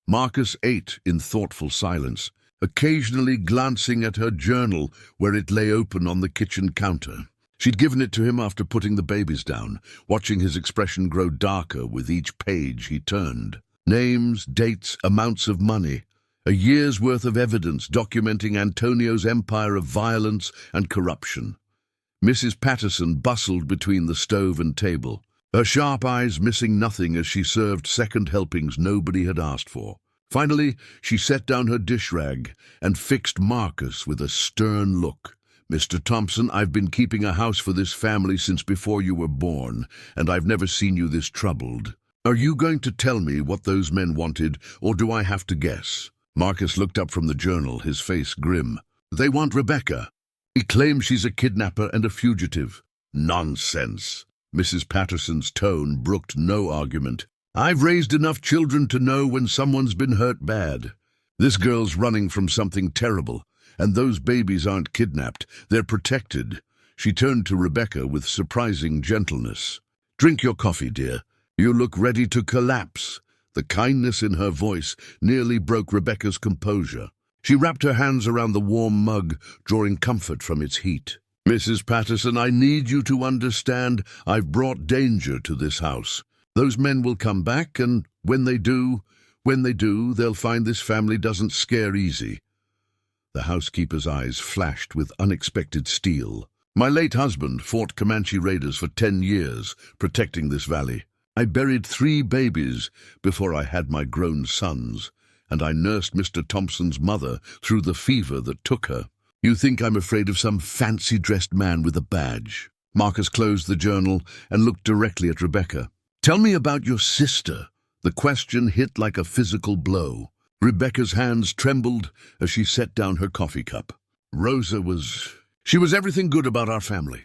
Marcus ate in thoughtful silence, occasionally glancing at her journal where it lay open on the kitchen counter. She'd given it to him after putting the babies down, watching his expression grow darker with each page he turned. Names, dates, amounts of money. A year's worth of evidence documenting Antonio's empire of violence and corruption. Mrs. Patterson bustled between the stove and table, her sharp eyes missing nothing as she served second helpings nobody had asked for. Finally, she set down her dish rag and fixed Marcus with a stern look. "Mr. Thompson, I've been keeping a house for this family since before you were born, and I've never seen you this troubled. Are you going to tell me what those men wanted, or do I have to guess?" Marcus looked up from the journal, his face grim. "They want Rebecca. He claims she's a kidnapper and a fugitive." "Nonsense." Mrs. Patterson's tone brooked no argument. "I've raised enough children to know when someone's been hurt bad. This girl's running from something terrible, and those babies aren't kidnapped. They're protected." She turned to Rebecca with surprising gentleness. "Drink your coffee, dear. You look ready to collapse." The kindness in her voice nearly broke Rebecca's composure. She wrapped her hands around the warm mug, drawing comfort from its heat. "Mrs. Patterson, I need you to understand I've brought danger to this house. Those men will come back, and when they do, they'll find this family doesn't scare easy." The housekeeper's eyes flashed with unexpected steel. "My late husband fought Comanche raiders for 10 years, protecting this valley. I buried 3 babies before I had my grown sons, and I nursed Mr. Thompson's mother through the fever that took her. You think I'm afraid of some fancy-dressed man with a badge?" Marcus closed the journal and looked directly at Rebecca. "Tell me about your sister." The question hit like a physical blow. Rebecca's hands trembled as she set down her coffee cup. She was everything good about our family.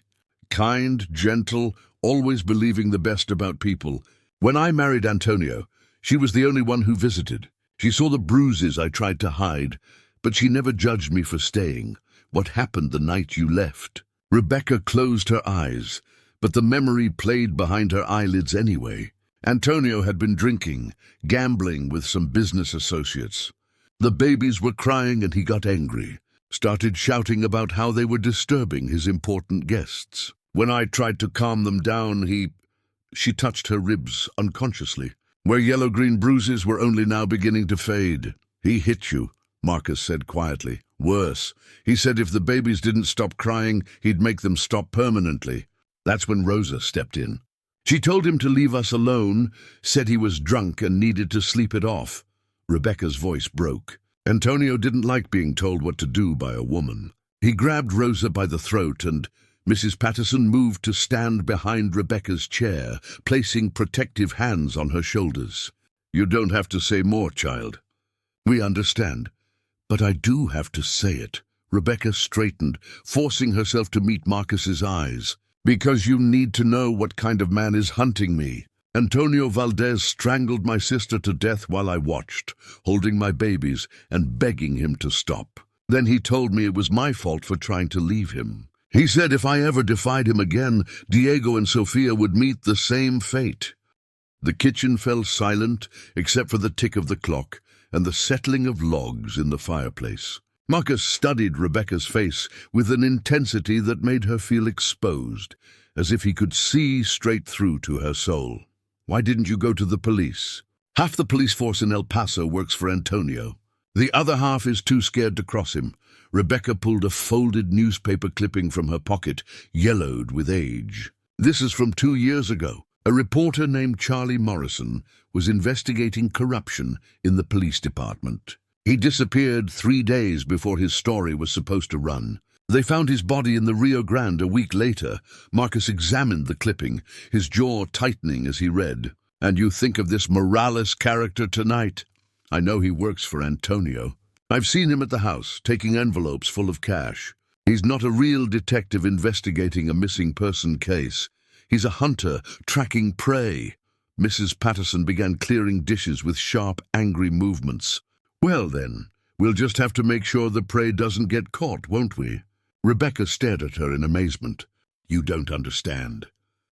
Kind, gentle, always believing the best about people. When I married Antonio, she was the only one who visited. She saw the bruises I tried to hide, but she never judged me for staying. What happened the night you left? Rebecca closed her eyes, but the memory played behind her eyelids anyway. Antonio had been drinking, gambling with some business associates. The babies were crying and he got angry, started shouting about how they were disturbing his important guests. When I tried to calm them down, She touched her ribs unconsciously. where yellow-green bruises were only now beginning to fade. "He hit you," Marcus said quietly. "Worse. He said if the babies didn't stop crying, he'd make them stop permanently." That's when Rosa stepped in. She told him to leave us alone, said he was drunk and needed to sleep it off. Rebecca's voice broke. Antonio didn't like being told what to do by a woman. He grabbed Rosa by the throat and Mrs. Patterson moved to stand behind Rebecca's chair, placing protective hands on her shoulders. "You don't have to say more, child. We understand. But I do have to say it." Rebecca straightened, forcing herself to meet Marcus's eyes. "Because you need to know what kind of man is hunting me. Antonio Valdez strangled my sister to death while I watched, holding my babies and begging him to stop. Then he told me it was my fault for trying to leave him. He said if I ever defied him again, Diego and Sofia would meet the same fate." The kitchen fell silent, except for the tick of the clock and the settling of logs in the fireplace. Marcus studied Rebecca's face with an intensity that made her feel exposed, as if he could see straight through to her soul. "Why didn't you go to the police? Half the police force in El Paso works for Antonio. The other half is too scared to cross him." Rebecca pulled a folded newspaper clipping from her pocket, yellowed with age. "This is from 2 years ago. A reporter named Charlie Morrison was investigating corruption in the police department. He disappeared 3 days before his story was supposed to run. They found his body in the Rio Grande a week later." Marcus examined the clipping, his jaw tightening as he read. "And you think of this Morales character tonight? I know he works for Antonio. I've seen him at the house, taking envelopes full of cash. He's not a real detective investigating a missing person case. He's a hunter, tracking prey." Mrs. Patterson began clearing dishes with sharp, angry movements. "Well then, we'll just have to make sure the prey doesn't get caught, won't we?" Rebecca stared at her in amazement. "You don't understand.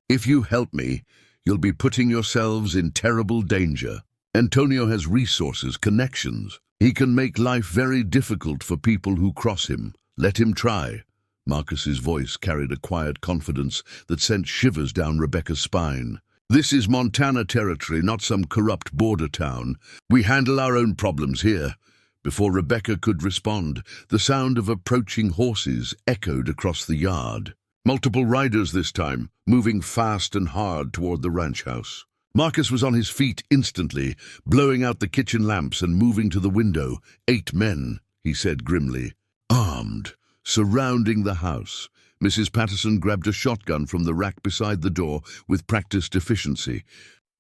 If you help me, you'll be putting yourselves in terrible danger. Antonio has resources, connections. He can make life very difficult for people who cross him. Let him try." Marcus's voice carried a quiet confidence that sent shivers down Rebecca's spine. "This is Montana territory, not some corrupt border town. We handle our own problems here." Before Rebecca could respond, the sound of approaching horses echoed across the yard. Multiple riders this time, moving fast and hard toward the ranch house. Marcus was on his feet instantly, blowing out the kitchen lamps and moving to the window. 8 men, he said grimly, armed, surrounding the house. Mrs. Patterson grabbed a shotgun from the rack beside the door with practiced efficiency.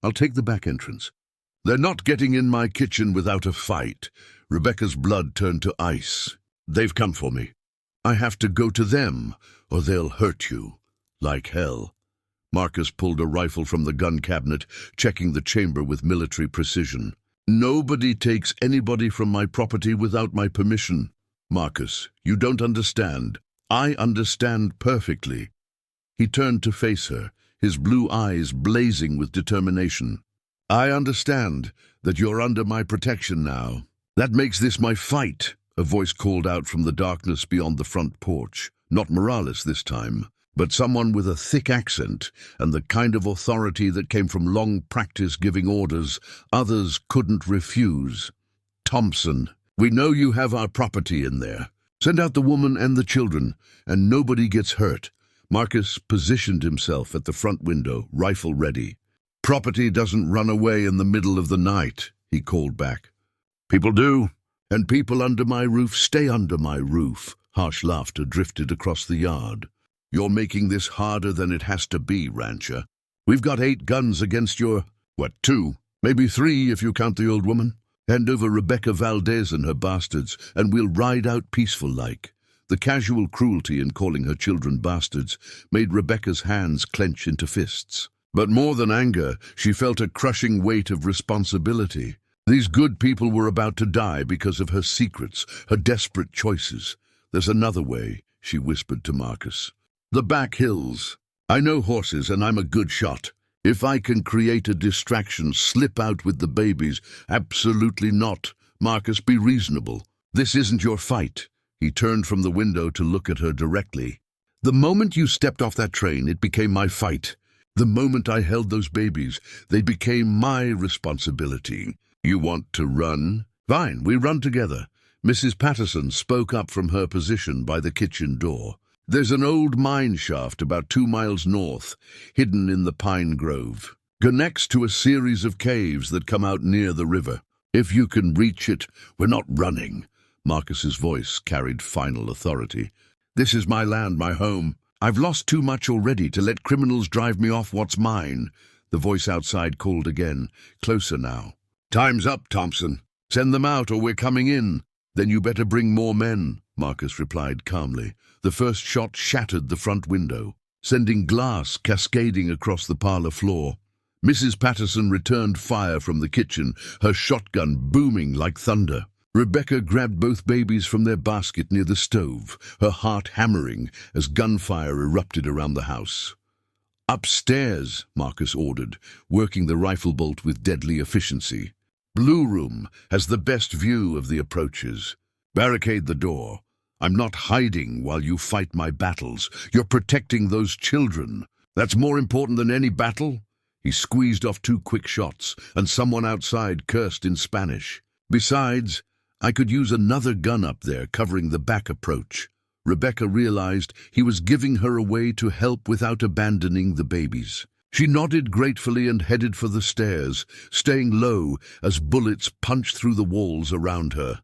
"I'll take the back entrance." "They're not getting in my kitchen without a fight." Rebecca's blood turned to ice. "They've come for me. I have to go to them, or they'll hurt you. Like hell." Marcus pulled a rifle from the gun cabinet, checking the chamber with military precision. "Nobody takes anybody from my property without my permission. Marcus, you don't understand. I understand perfectly." He turned to face her, his blue eyes blazing with determination. "I understand that you're under my protection now. That makes this my fight," a voice called out from the darkness beyond the front porch. Not Morales this time, but someone with a thick accent and the kind of authority that came from long practice giving orders others couldn't refuse. "Thompson, we know you have our property in there. Send out the woman and the children, and nobody gets hurt." Marcus positioned himself at the front window, rifle ready. "Property doesn't run away in the middle of the night," he called back. "People do, and people under my roof stay under my roof." Harsh laughter drifted across the yard. "You're making this harder than it has to be, rancher. We've got 8 guns against your, 2? Maybe 3 if you count the old woman. Hand over Rebecca Valdez and her bastards, and we'll ride out peaceful-like." The casual cruelty in calling her children bastards made Rebecca's hands clench into fists. But more than anger, she felt a crushing weight of responsibility. These good people were about to die because of her secrets, her desperate choices. "There's another way," she whispered to Marcus. "The back hills. I know horses and I'm a good shot. If I can create a distraction, slip out with the babies." "Absolutely not. Marcus, be reasonable. This isn't your fight." He turned from the window to look at her directly. "The moment you stepped off that train, it became my fight. The moment I held those babies, they became my responsibility. You want to run? Fine, we run together. Mrs. Patterson spoke up from her position by the kitchen door. There's an old mine shaft about 2 miles north, hidden in the pine grove. Connects to a series of caves that come out near the river. If you can reach it, we're not running. Marcus's voice carried final authority. This is my land, my home. I've lost too much already to let criminals drive me off what's mine. The voice outside called again, closer now. Time's up, Thompson. Send them out or we're coming in. Then you better bring more men, Marcus replied calmly. The first shot shattered the front window, sending glass cascading across the parlor floor. Mrs. Patterson returned fire from the kitchen, her shotgun booming like thunder. Rebecca grabbed both babies from their basket near the stove, her heart hammering as gunfire erupted around the house. Upstairs, Marcus ordered, working the rifle bolt with deadly efficiency. Blue Room has the best view of the approaches. Barricade the door. I'm not hiding while you fight my battles. You're protecting those children. That's more important than any battle. He squeezed off 2 quick shots, and someone outside cursed in Spanish. Besides, I could use another gun up there covering the back approach. Rebecca realized he was giving her away to help without abandoning the babies. She nodded gratefully and headed for the stairs, staying low as bullets punched through the walls around her.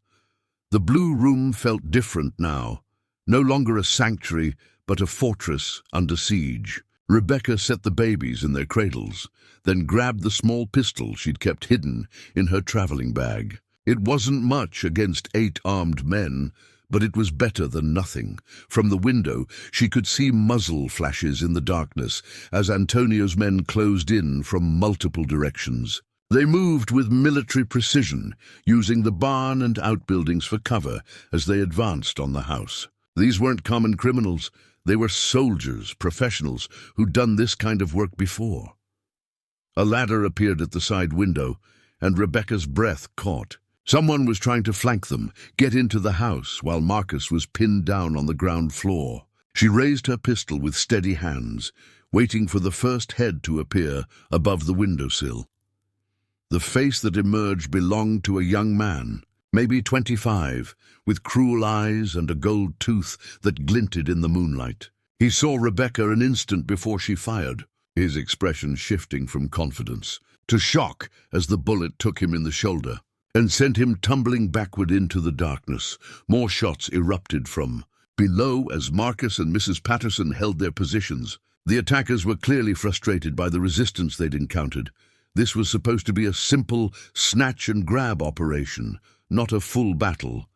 The Blue Room felt different now, no longer a sanctuary, but a fortress under siege. Rebecca set the babies in their cradles, then grabbed the small pistol she'd kept hidden in her traveling bag. It wasn't much against 8 armed men, but it was better than nothing. From the window, she could see muzzle flashes in the darkness as Antonio's men closed in from multiple directions. They moved with military precision, using the barn and outbuildings for cover as they advanced on the house. These weren't common criminals. They were soldiers, professionals, who'd done this kind of work before. A ladder appeared at the side window, and Rebecca's breath caught. Someone was trying to flank them, get into the house, while Marcus was pinned down on the ground floor. She raised her pistol with steady hands, waiting for the first head to appear above the windowsill. The face that emerged belonged to a young man, maybe 25, with cruel eyes and a gold tooth that glinted in the moonlight. He saw Rebecca an instant before she fired, his expression shifting from confidence to shock as the bullet took him in the shoulder and sent him tumbling backward into the darkness. More shots erupted from below as Marcus and Mrs. Patterson held their positions. The attackers were clearly frustrated by the resistance they'd encountered. This was supposed to be a simple snatch-and-grab operation, not a full battle.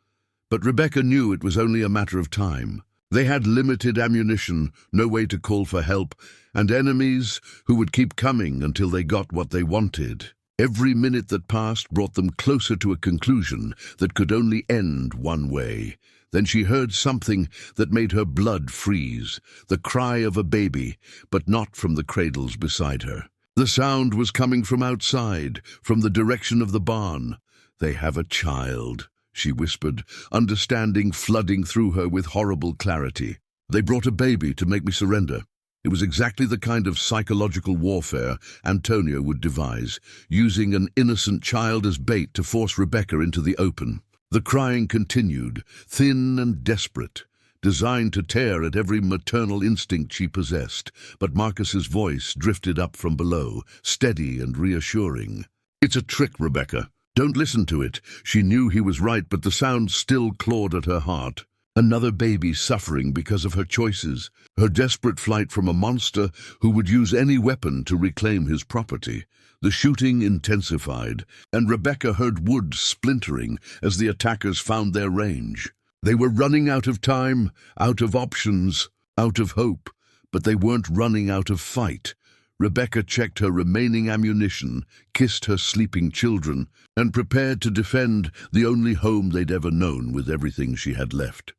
But Rebecca knew it was only a matter of time. They had limited ammunition, no way to call for help, and enemies who would keep coming until they got what they wanted. Every minute that passed brought them closer to a conclusion that could only end one way. Then she heard something that made her blood freeze, the cry of a baby, but not from the cradles beside her. The sound was coming from outside, from the direction of the barn. "They have a child," she whispered, understanding flooding through her with horrible clarity. "They brought a baby to make me surrender." It was exactly the kind of psychological warfare Antonio would devise, using an innocent child as bait to force Rebecca into the open. The crying continued, thin and desperate, designed to tear at every maternal instinct she possessed, but Marcus's voice drifted up from below, steady and reassuring. "It's a trick, Rebecca. Don't listen to it." She knew he was right, but the sound still clawed at her heart. Another baby suffering because of her choices, her desperate flight from a monster who would use any weapon to reclaim his property. The shooting intensified, and Rebecca heard wood splintering as the attackers found their range. They were running out of time, out of options, out of hope, but they weren't running out of fight. Rebecca checked her remaining ammunition, kissed her sleeping children, and prepared to defend the only home they'd ever known with everything she had left.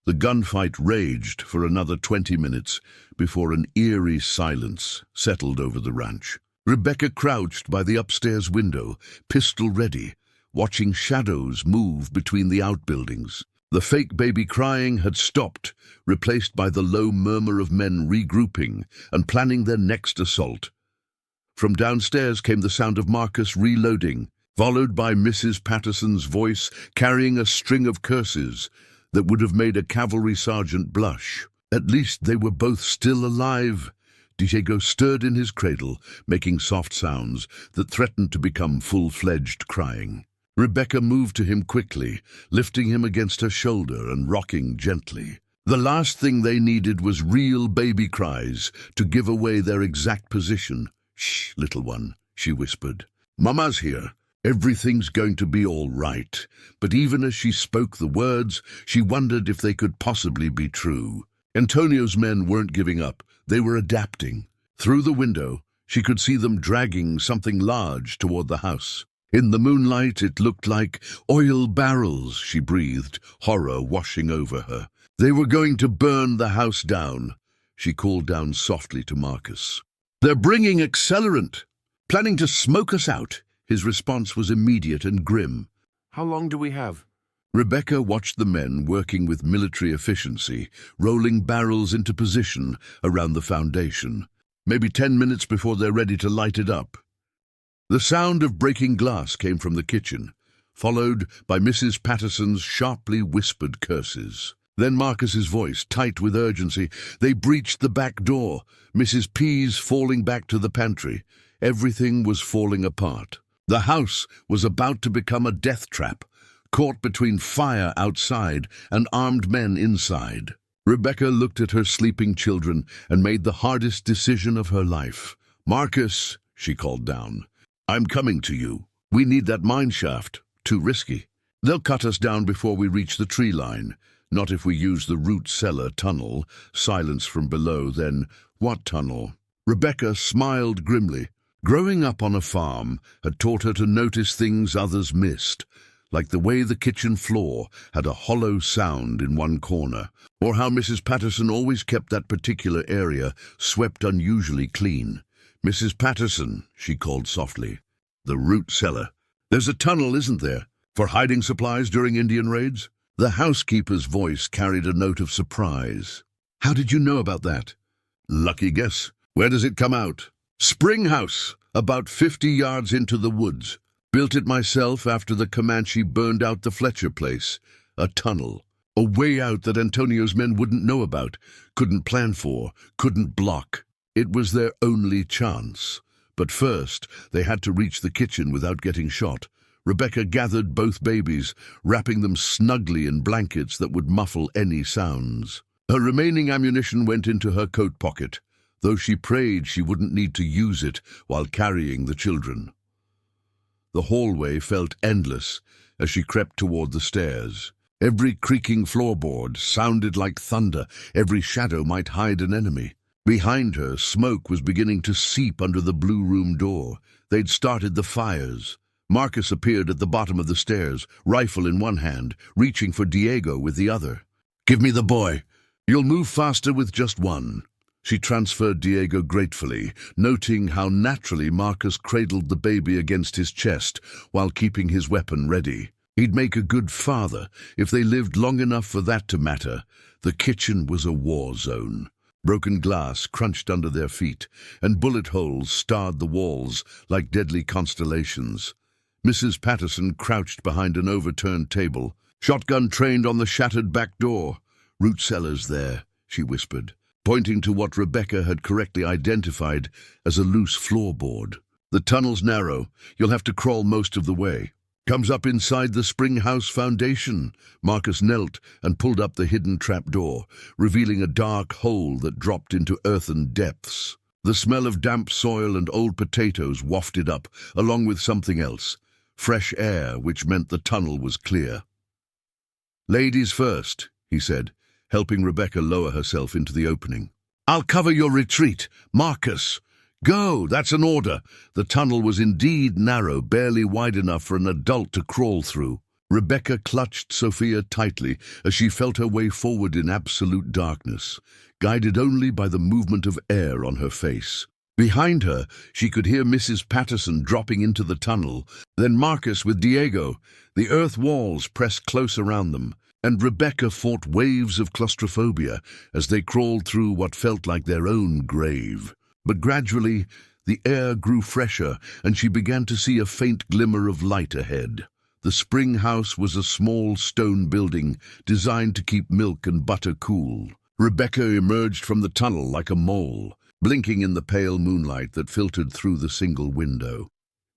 The gunfight raged for another 20 minutes before an eerie silence settled over the ranch. Rebecca crouched by the upstairs window, pistol ready, watching shadows move between the outbuildings. The fake baby crying had stopped, replaced by the low murmur of men regrouping and planning their next assault. From downstairs came the sound of Marcus reloading, followed by Mrs. Patterson's voice carrying a string of curses that would have made a cavalry sergeant blush. At least they were both still alive. Diego stirred in his cradle, making soft sounds that threatened to become full-fledged crying. Rebecca moved to him quickly, lifting him against her shoulder and rocking gently. The last thing they needed was real baby cries to give away their exact position. "Shh, little one," she whispered. "Mama's here. Everything's going to be all right." But even as she spoke the words, she wondered if they could possibly be true. Antonio's men weren't giving up. They were adapting. Through the window, she could see them dragging something large toward the house. In the moonlight, it looked like oil barrels, she breathed, horror washing over her. They were going to burn the house down. She called down softly to Marcus. "They're bringing accelerant, planning to smoke us out." His response was immediate and grim. "How long do we have?" Rebecca watched the men working with military efficiency, rolling barrels into position around the foundation. Maybe 10 minutes before they're ready to light it up. The sound of breaking glass came from the kitchen, followed by Mrs. Patterson's sharply whispered curses. Then Marcus's voice, tight with urgency. They breached the back door, Mrs. P's falling back to the pantry. Everything was falling apart. The house was about to become a death trap, caught between fire outside and armed men inside. Rebecca looked at her sleeping children and made the hardest decision of her life. "Marcus," she called down, "I'm coming to you. We need that mine shaft. Too risky. They'll cut us down before we reach the tree line. Not if we use the root cellar tunnel." Silence from below, then, "What tunnel?" Rebecca smiled grimly. Growing up on a farm had taught her to notice things others missed, like the way the kitchen floor had a hollow sound in one corner, or how Mrs. Patterson always kept that particular area swept unusually clean. "Mrs. Patterson," she called softly. "The root cellar. There's a tunnel, isn't there, for hiding supplies during Indian raids?" The housekeeper's voice carried a note of surprise. "How did you know about that?" "Lucky guess. Where does it come out?" "Spring House, about 50 yards into the woods. Built it myself after the Comanche burned out the Fletcher place. A tunnel. A way out that Antonio's men wouldn't know about, couldn't plan for, couldn't block. It was their only chance. But first, they had to reach the kitchen without getting shot. Rebecca gathered both babies, wrapping them snugly in blankets that would muffle any sounds. Her remaining ammunition went into her coat pocket, though she prayed she wouldn't need to use it while carrying the children. The hallway felt endless as she crept toward the stairs. Every creaking floorboard sounded like thunder. Every shadow might hide an enemy. Behind her, smoke was beginning to seep under the blue room door. They'd started the fires. Marcus appeared at the bottom of the stairs, rifle in one hand, reaching for Diego with the other. "Give me the boy. You'll move faster with just one." She transferred Diego gratefully, noting how naturally Marcus cradled the baby against his chest while keeping his weapon ready. He'd make a good father if they lived long enough for that to matter. The kitchen was a war zone. Broken glass crunched under their feet, and bullet holes starred the walls like deadly constellations. Mrs. Patterson crouched behind an overturned table, shotgun trained on the shattered back door. "Root cellars there," she whispered, pointing to what Rebecca had correctly identified as a loose floorboard. "The tunnel's narrow. You'll have to crawl most of the way. Comes up inside the spring house foundation." Marcus knelt and pulled up the hidden trapdoor, revealing a dark hole that dropped into earthen depths. The smell of damp soil and old potatoes wafted up, along with something else. Fresh air, which meant the tunnel was clear. "Ladies first," he said, helping Rebecca lower herself into the opening. "I'll cover your retreat. Marcus, go, that's an order." The tunnel was indeed narrow, barely wide enough for an adult to crawl through. Rebecca clutched Sophia tightly as she felt her way forward in absolute darkness, guided only by the movement of air on her face. Behind her, she could hear Mrs. Patterson dropping into the tunnel, then Marcus with Diego. The earth walls pressed close around them, and Rebecca fought waves of claustrophobia as they crawled through what felt like their own grave. But gradually, the air grew fresher, and she began to see a faint glimmer of light ahead. The spring house was a small stone building designed to keep milk and butter cool. Rebecca emerged from the tunnel like a mole, blinking in the pale moonlight that filtered through the single window.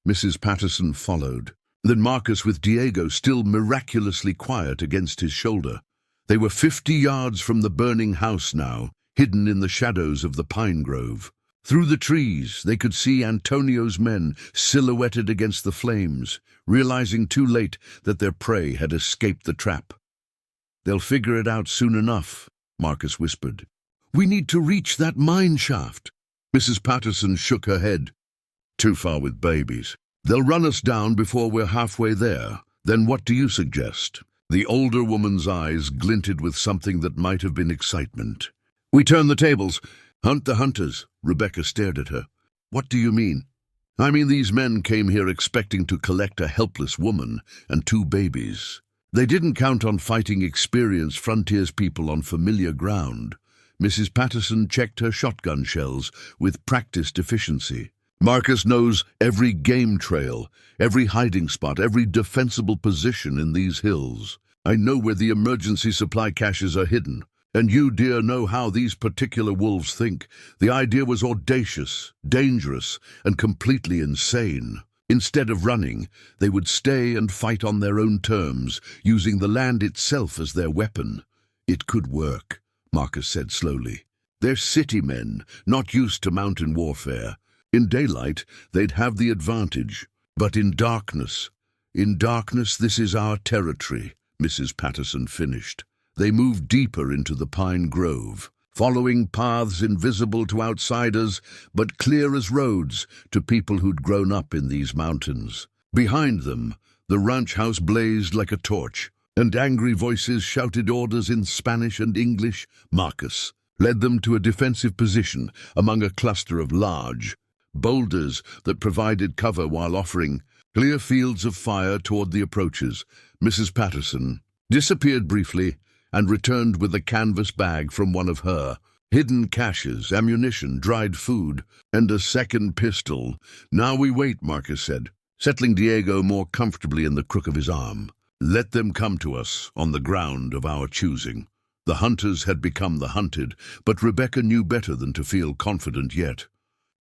Mrs. Patterson followed. Then Marcus, with Diego still miraculously quiet against his shoulder. They were 50 yards from the burning house now, hidden in the shadows of the pine grove. Through the trees, they could see Antonio's men silhouetted against the flames, realizing too late that their prey had escaped the trap. "They'll figure it out soon enough," Marcus whispered. "We need to reach that mine shaft." Mrs. Patterson shook her head. "Too far with babies. They'll run us down before we're halfway there. Then what do you suggest?" The older woman's eyes glinted with something that might have been excitement. "We turn the tables. Hunt the hunters." Rebecca stared at her. "What do you mean?" "I mean these men came here expecting to collect a helpless woman and 2 babies. They didn't count on fighting experienced frontierspeople on familiar ground." Mrs. Patterson checked her shotgun shells with practiced efficiency. "Marcus knows every game trail, every hiding spot, every defensible position in these hills. I know where the emergency supply caches are hidden. And you, dear, know how these particular wolves think. The idea was audacious, dangerous, and completely insane. Instead of running, they would stay and fight on their own terms, using the land itself as their weapon." "It could work," Marcus said slowly. "They're city men, not used to mountain warfare. In daylight, they'd have the advantage. But in darkness, this is our territory," Mrs. Patterson finished. They moved deeper into the pine grove, following paths invisible to outsiders but clear as roads to people who'd grown up in these mountains. Behind them, the ranch house blazed like a torch, and angry voices shouted orders in Spanish and English. Marcus led them to a defensive position among a cluster of large boulders that provided cover while offering clear fields of fire toward the approaches. Mrs. Patterson disappeared briefly and returned with a canvas bag from one of her hidden caches, ammunition, dried food, and a second pistol. "Now we wait," Marcus said, settling Diego more comfortably in the crook of his arm. "Let them come to us on the ground of our choosing." The hunters had become the hunted, but Rebecca knew better than to feel confident yet.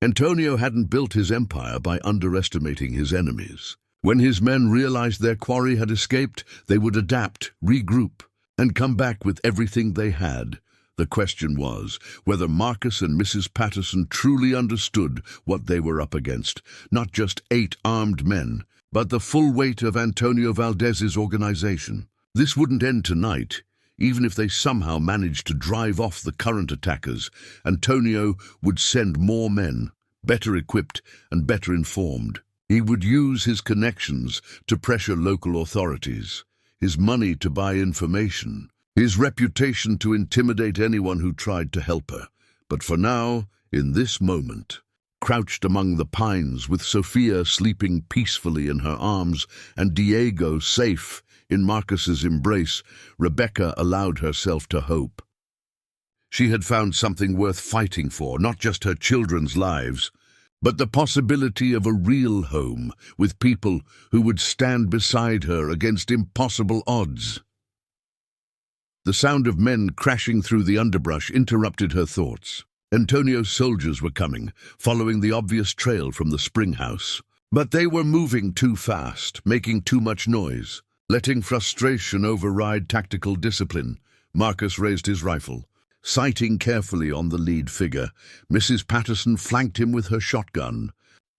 Antonio hadn't built his empire by underestimating his enemies. When his men realized their quarry had escaped, they would adapt, regroup, and come back with everything they had. The question was whether Marcus and Mrs. Patterson truly understood what they were up against. Not just 8 armed men, but the full weight of Antonio Valdez's organization. This wouldn't end tonight. Even if they somehow managed to drive off the current attackers, Antonio would send more men, better equipped and better informed. He would use his connections to pressure local authorities, his money to buy information, his reputation to intimidate anyone who tried to help her. But for now, in this moment, crouched among the pines with Sophia sleeping peacefully in her arms and Diego safe in Marcus's embrace, Rebecca allowed herself to hope. She had found something worth fighting for, not just her children's lives, but the possibility of a real home with people who would stand beside her against impossible odds. The sound of men crashing through the underbrush interrupted her thoughts. Antonio's soldiers were coming, following the obvious trail from the spring house. But they were moving too fast, making too much noise. Letting frustration override tactical discipline, Marcus raised his rifle. Sighting carefully on the lead figure, Mrs. Patterson flanked him with her shotgun,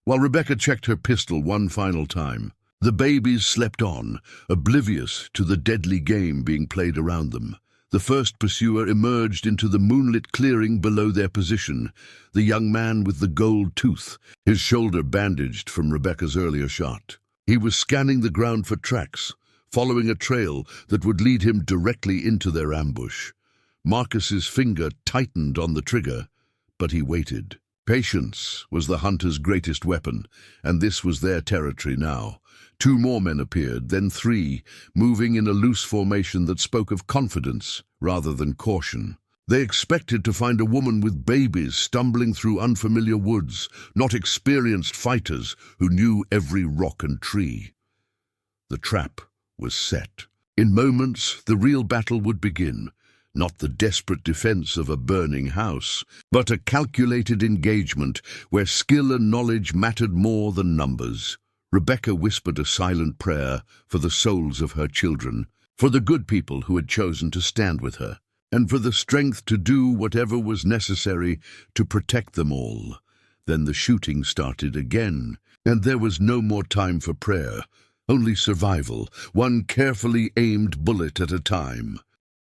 while Rebecca checked her pistol one final time. The babies slept on, oblivious to the deadly game being played around them. The first pursuer emerged into the moonlit clearing below their position, the young man with the gold tooth, his shoulder bandaged from Rebecca's earlier shot. He was scanning the ground for tracks, following a trail that would lead him directly into their ambush. Marcus's finger tightened on the trigger, but he waited. Patience was the hunter's greatest weapon, and this was their territory now. 2 more men appeared, then 3, moving in a loose formation that spoke of confidence rather than caution. They expected to find a woman with babies stumbling through unfamiliar woods, not experienced fighters who knew every rock and tree. The trap was set. In moments, the real battle would begin. Not the desperate defense of a burning house, but a calculated engagement where skill and knowledge mattered more than numbers. Rebecca whispered a silent prayer for the souls of her children, for the good people who had chosen to stand with her, and for the strength to do whatever was necessary to protect them all. Then the shooting started again, and there was no more time for prayer, only survival, one carefully aimed bullet at a time.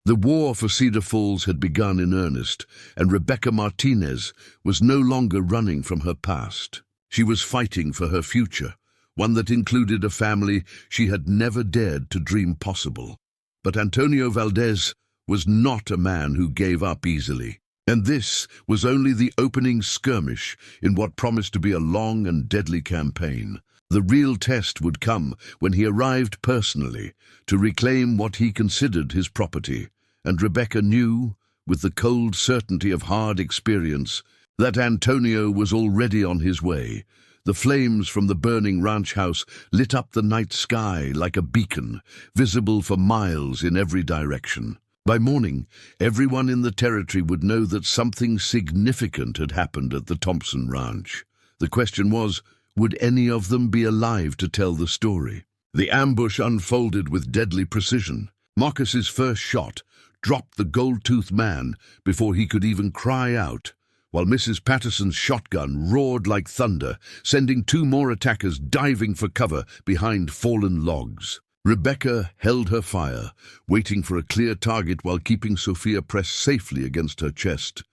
The war for Cedar Falls had begun in earnest, and Rebecca Martinez was no longer running from her past. She was fighting for her future, one that included a family she had never dared to dream possible. But Antonio Valdez was not a man who gave up easily, and this was only the opening skirmish in what promised to be a long and deadly campaign. The real test would come when he arrived personally to reclaim what he considered his property, and Rebecca knew, with the cold certainty of hard experience, that Antonio was already on his way. The flames from the burning ranch house lit up the night sky like a beacon, visible for miles in every direction. By morning, everyone in the territory would know that something significant had happened at the Thompson Ranch. The question was, would any of them be alive to tell the story? The ambush unfolded with deadly precision. Marcus's first shot dropped the gold-toothed man before he could even cry out, while Mrs. Patterson's shotgun roared like thunder, sending 2 more attackers diving for cover behind fallen logs. Rebecca held her fire, waiting for a clear target while keeping Sophia pressed safely against her chest.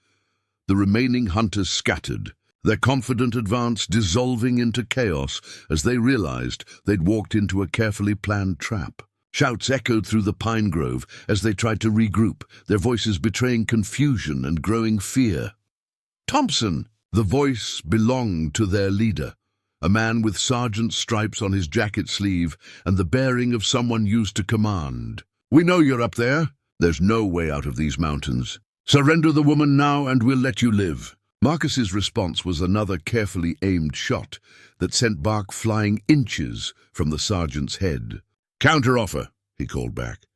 The remaining hunters scattered, their confident advance dissolving into chaos as they realized they'd walked into a carefully planned trap. Shouts echoed through the pine grove as they tried to regroup, their voices betraying confusion and growing fear. Thompson! The voice belonged to their leader, a man with sergeant's stripes on his jacket sleeve and the bearing of someone used to command. "We know you're up there. There's no way out of these mountains. Surrender the woman now and we'll let you live." Marcus's response was another carefully aimed shot that sent bark flying inches from the sergeant's head. "Counteroffer," he called back.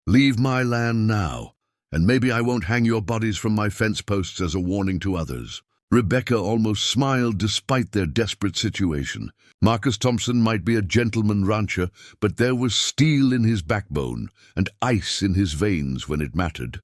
"Leave my land now, and maybe I won't hang your bodies from my fence posts as a warning to others." Rebecca almost smiled despite their desperate situation. Marcus Thompson might be a gentleman rancher, but there was steel in his backbone and ice in his veins when it mattered.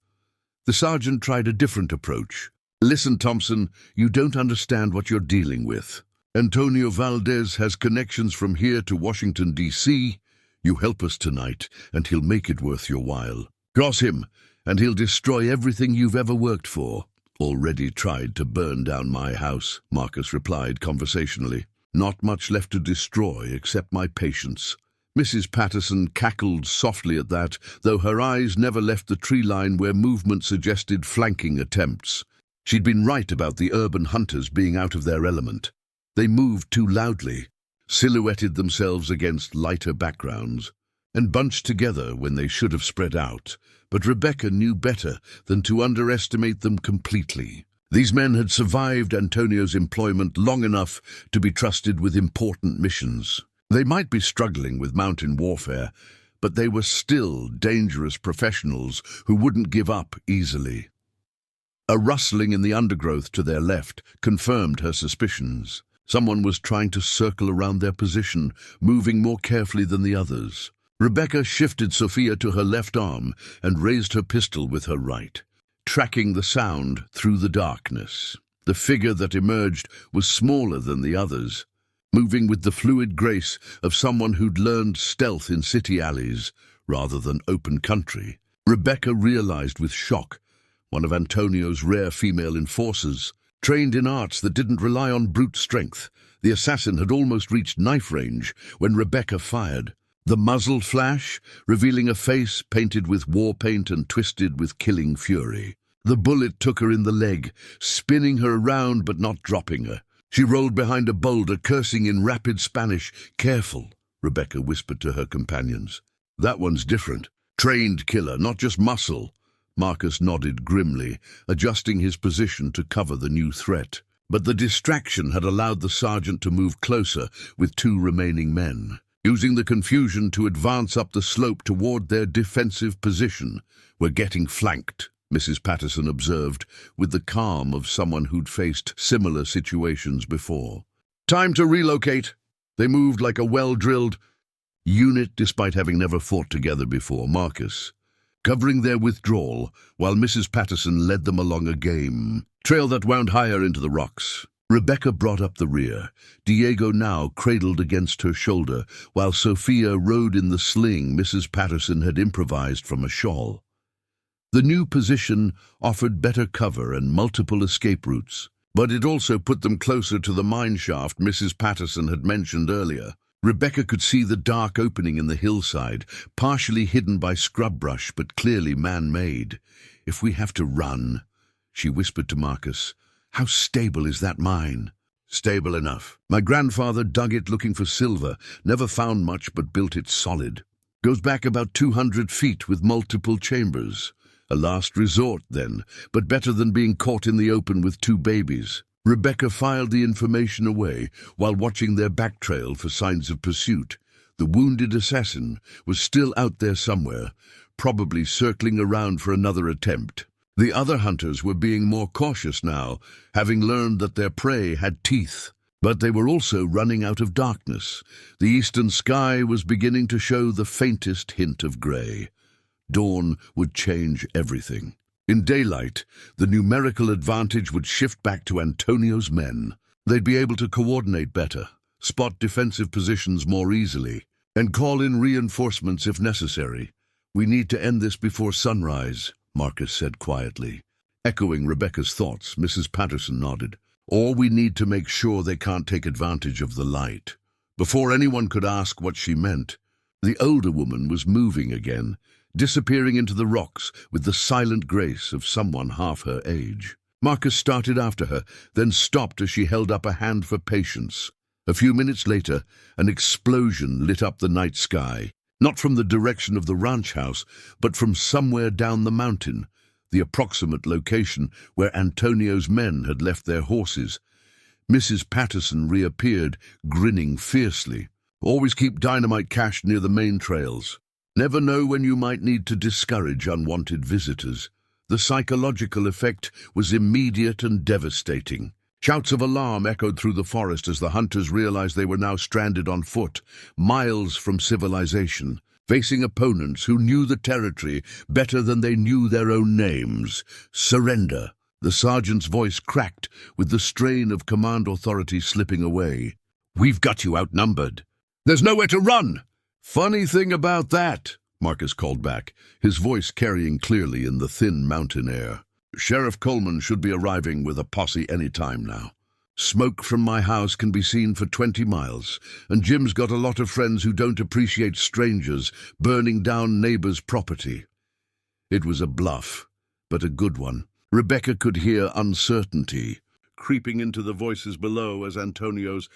The sergeant tried a different approach. "Listen, Thompson, you don't understand what you're dealing with. Antonio Valdez has connections from here to Washington, D.C., You help us tonight, and he'll make it worth your while. Cross him, and he'll destroy everything you've ever worked for." "Already tried to burn down my house," Marcus replied conversationally. "Not much left to destroy except my patience." Mrs. Patterson cackled softly at that, though her eyes never left the tree line where movement suggested flanking attempts. She'd been right about the urban hunters being out of their element. They moved too loudly, silhouetted themselves against lighter backgrounds, and bunched together when they should have spread out. But Rebecca knew better than to underestimate them completely. These men had survived Antonio's employment long enough to be trusted with important missions. They might be struggling with mountain warfare, but they were still dangerous professionals who wouldn't give up easily. A rustling in the undergrowth to their left confirmed her suspicions. Someone was trying to circle around their position, moving more carefully than the others. Rebecca shifted Sophia to her left arm and raised her pistol with her right, tracking the sound through the darkness. The figure that emerged was smaller than the others, moving with the fluid grace of someone who'd learned stealth in city alleys rather than open country. Rebecca realized with shock, one of Antonio's rare female enforcers, trained in arts that didn't rely on brute strength. The assassin had almost reached knife range when Rebecca fired. The muzzle flash, revealing a face painted with war paint and twisted with killing fury. The bullet took her in the leg, spinning her around but not dropping her. She rolled behind a boulder, cursing in rapid Spanish. "Careful," Rebecca whispered to her companions. "That one's different. Trained killer, not just muscle." Marcus nodded grimly, adjusting his position to cover the new threat. But the distraction had allowed the sergeant to move closer with two remaining men, using the confusion to advance up the slope toward their defensive position. "We're getting flanked," Mrs. Patterson observed, with the calm of someone who'd faced similar situations before. "Time to relocate." They moved like a well-drilled unit despite having never fought together before. Marcus covering their withdrawal, while Mrs. Patterson led them along a game trail that wound higher into the rocks. Rebecca brought up the rear, Diego now cradled against her shoulder, while Sophia rode in the sling Mrs. Patterson had improvised from a shawl. The new position offered better cover and multiple escape routes, but it also put them closer to the mine shaft Mrs. Patterson had mentioned earlier. Rebecca could see the dark opening in the hillside, partially hidden by scrub brush but clearly man-made. "If we have to run," she whispered to Marcus. "How stable is that mine?" "Stable enough. My grandfather dug it looking for silver, never found much but built it solid. Goes back about 200 feet with multiple chambers. A last resort, then, but better than being caught in the open with two babies." Rebecca filed the information away while watching their back trail for signs of pursuit. The wounded assassin was still out there somewhere, probably circling around for another attempt. The other hunters were being more cautious now, having learned that their prey had teeth. But they were also running out of darkness. The eastern sky was beginning to show the faintest hint of grey. Dawn would change everything. In daylight, the numerical advantage would shift back to Antonio's men. They'd be able to coordinate better, spot defensive positions more easily, and call in reinforcements if necessary. "We need to end this before sunrise," Marcus said quietly. Echoing Rebecca's thoughts, Mrs. Patterson nodded. "Or we need to make sure they can't take advantage of the light." Before anyone could ask what she meant, the older woman was moving again, disappearing into the rocks with the silent grace of someone half her age. Marcus started after her, then stopped as she held up a hand for patience. A few minutes later, an explosion lit up the night sky, not from the direction of the ranch house, but from somewhere down the mountain, the approximate location where Antonio's men had left their horses. Mrs. Patterson reappeared, grinning fiercely. "Always keep dynamite cached near the main trails. Never know when you might need to discourage unwanted visitors." The psychological effect was immediate and devastating. Shouts of alarm echoed through the forest as the hunters realized they were now stranded on foot, miles from civilization, facing opponents who knew the territory better than they knew their own names. "Surrender." The sergeant's voice cracked with the strain of command authority slipping away. "We've got you outnumbered. There's nowhere to run." "Funny thing about that," Marcus called back, his voice carrying clearly in the thin mountain air. "Sheriff Coleman should be arriving with a posse any time now. Smoke from my house can be seen for 20 miles, and Jim's got a lot of friends who don't appreciate strangers burning down neighbors' property." It was a bluff, but a good one. Rebecca could hear uncertainty creeping into the voices below as Antonio's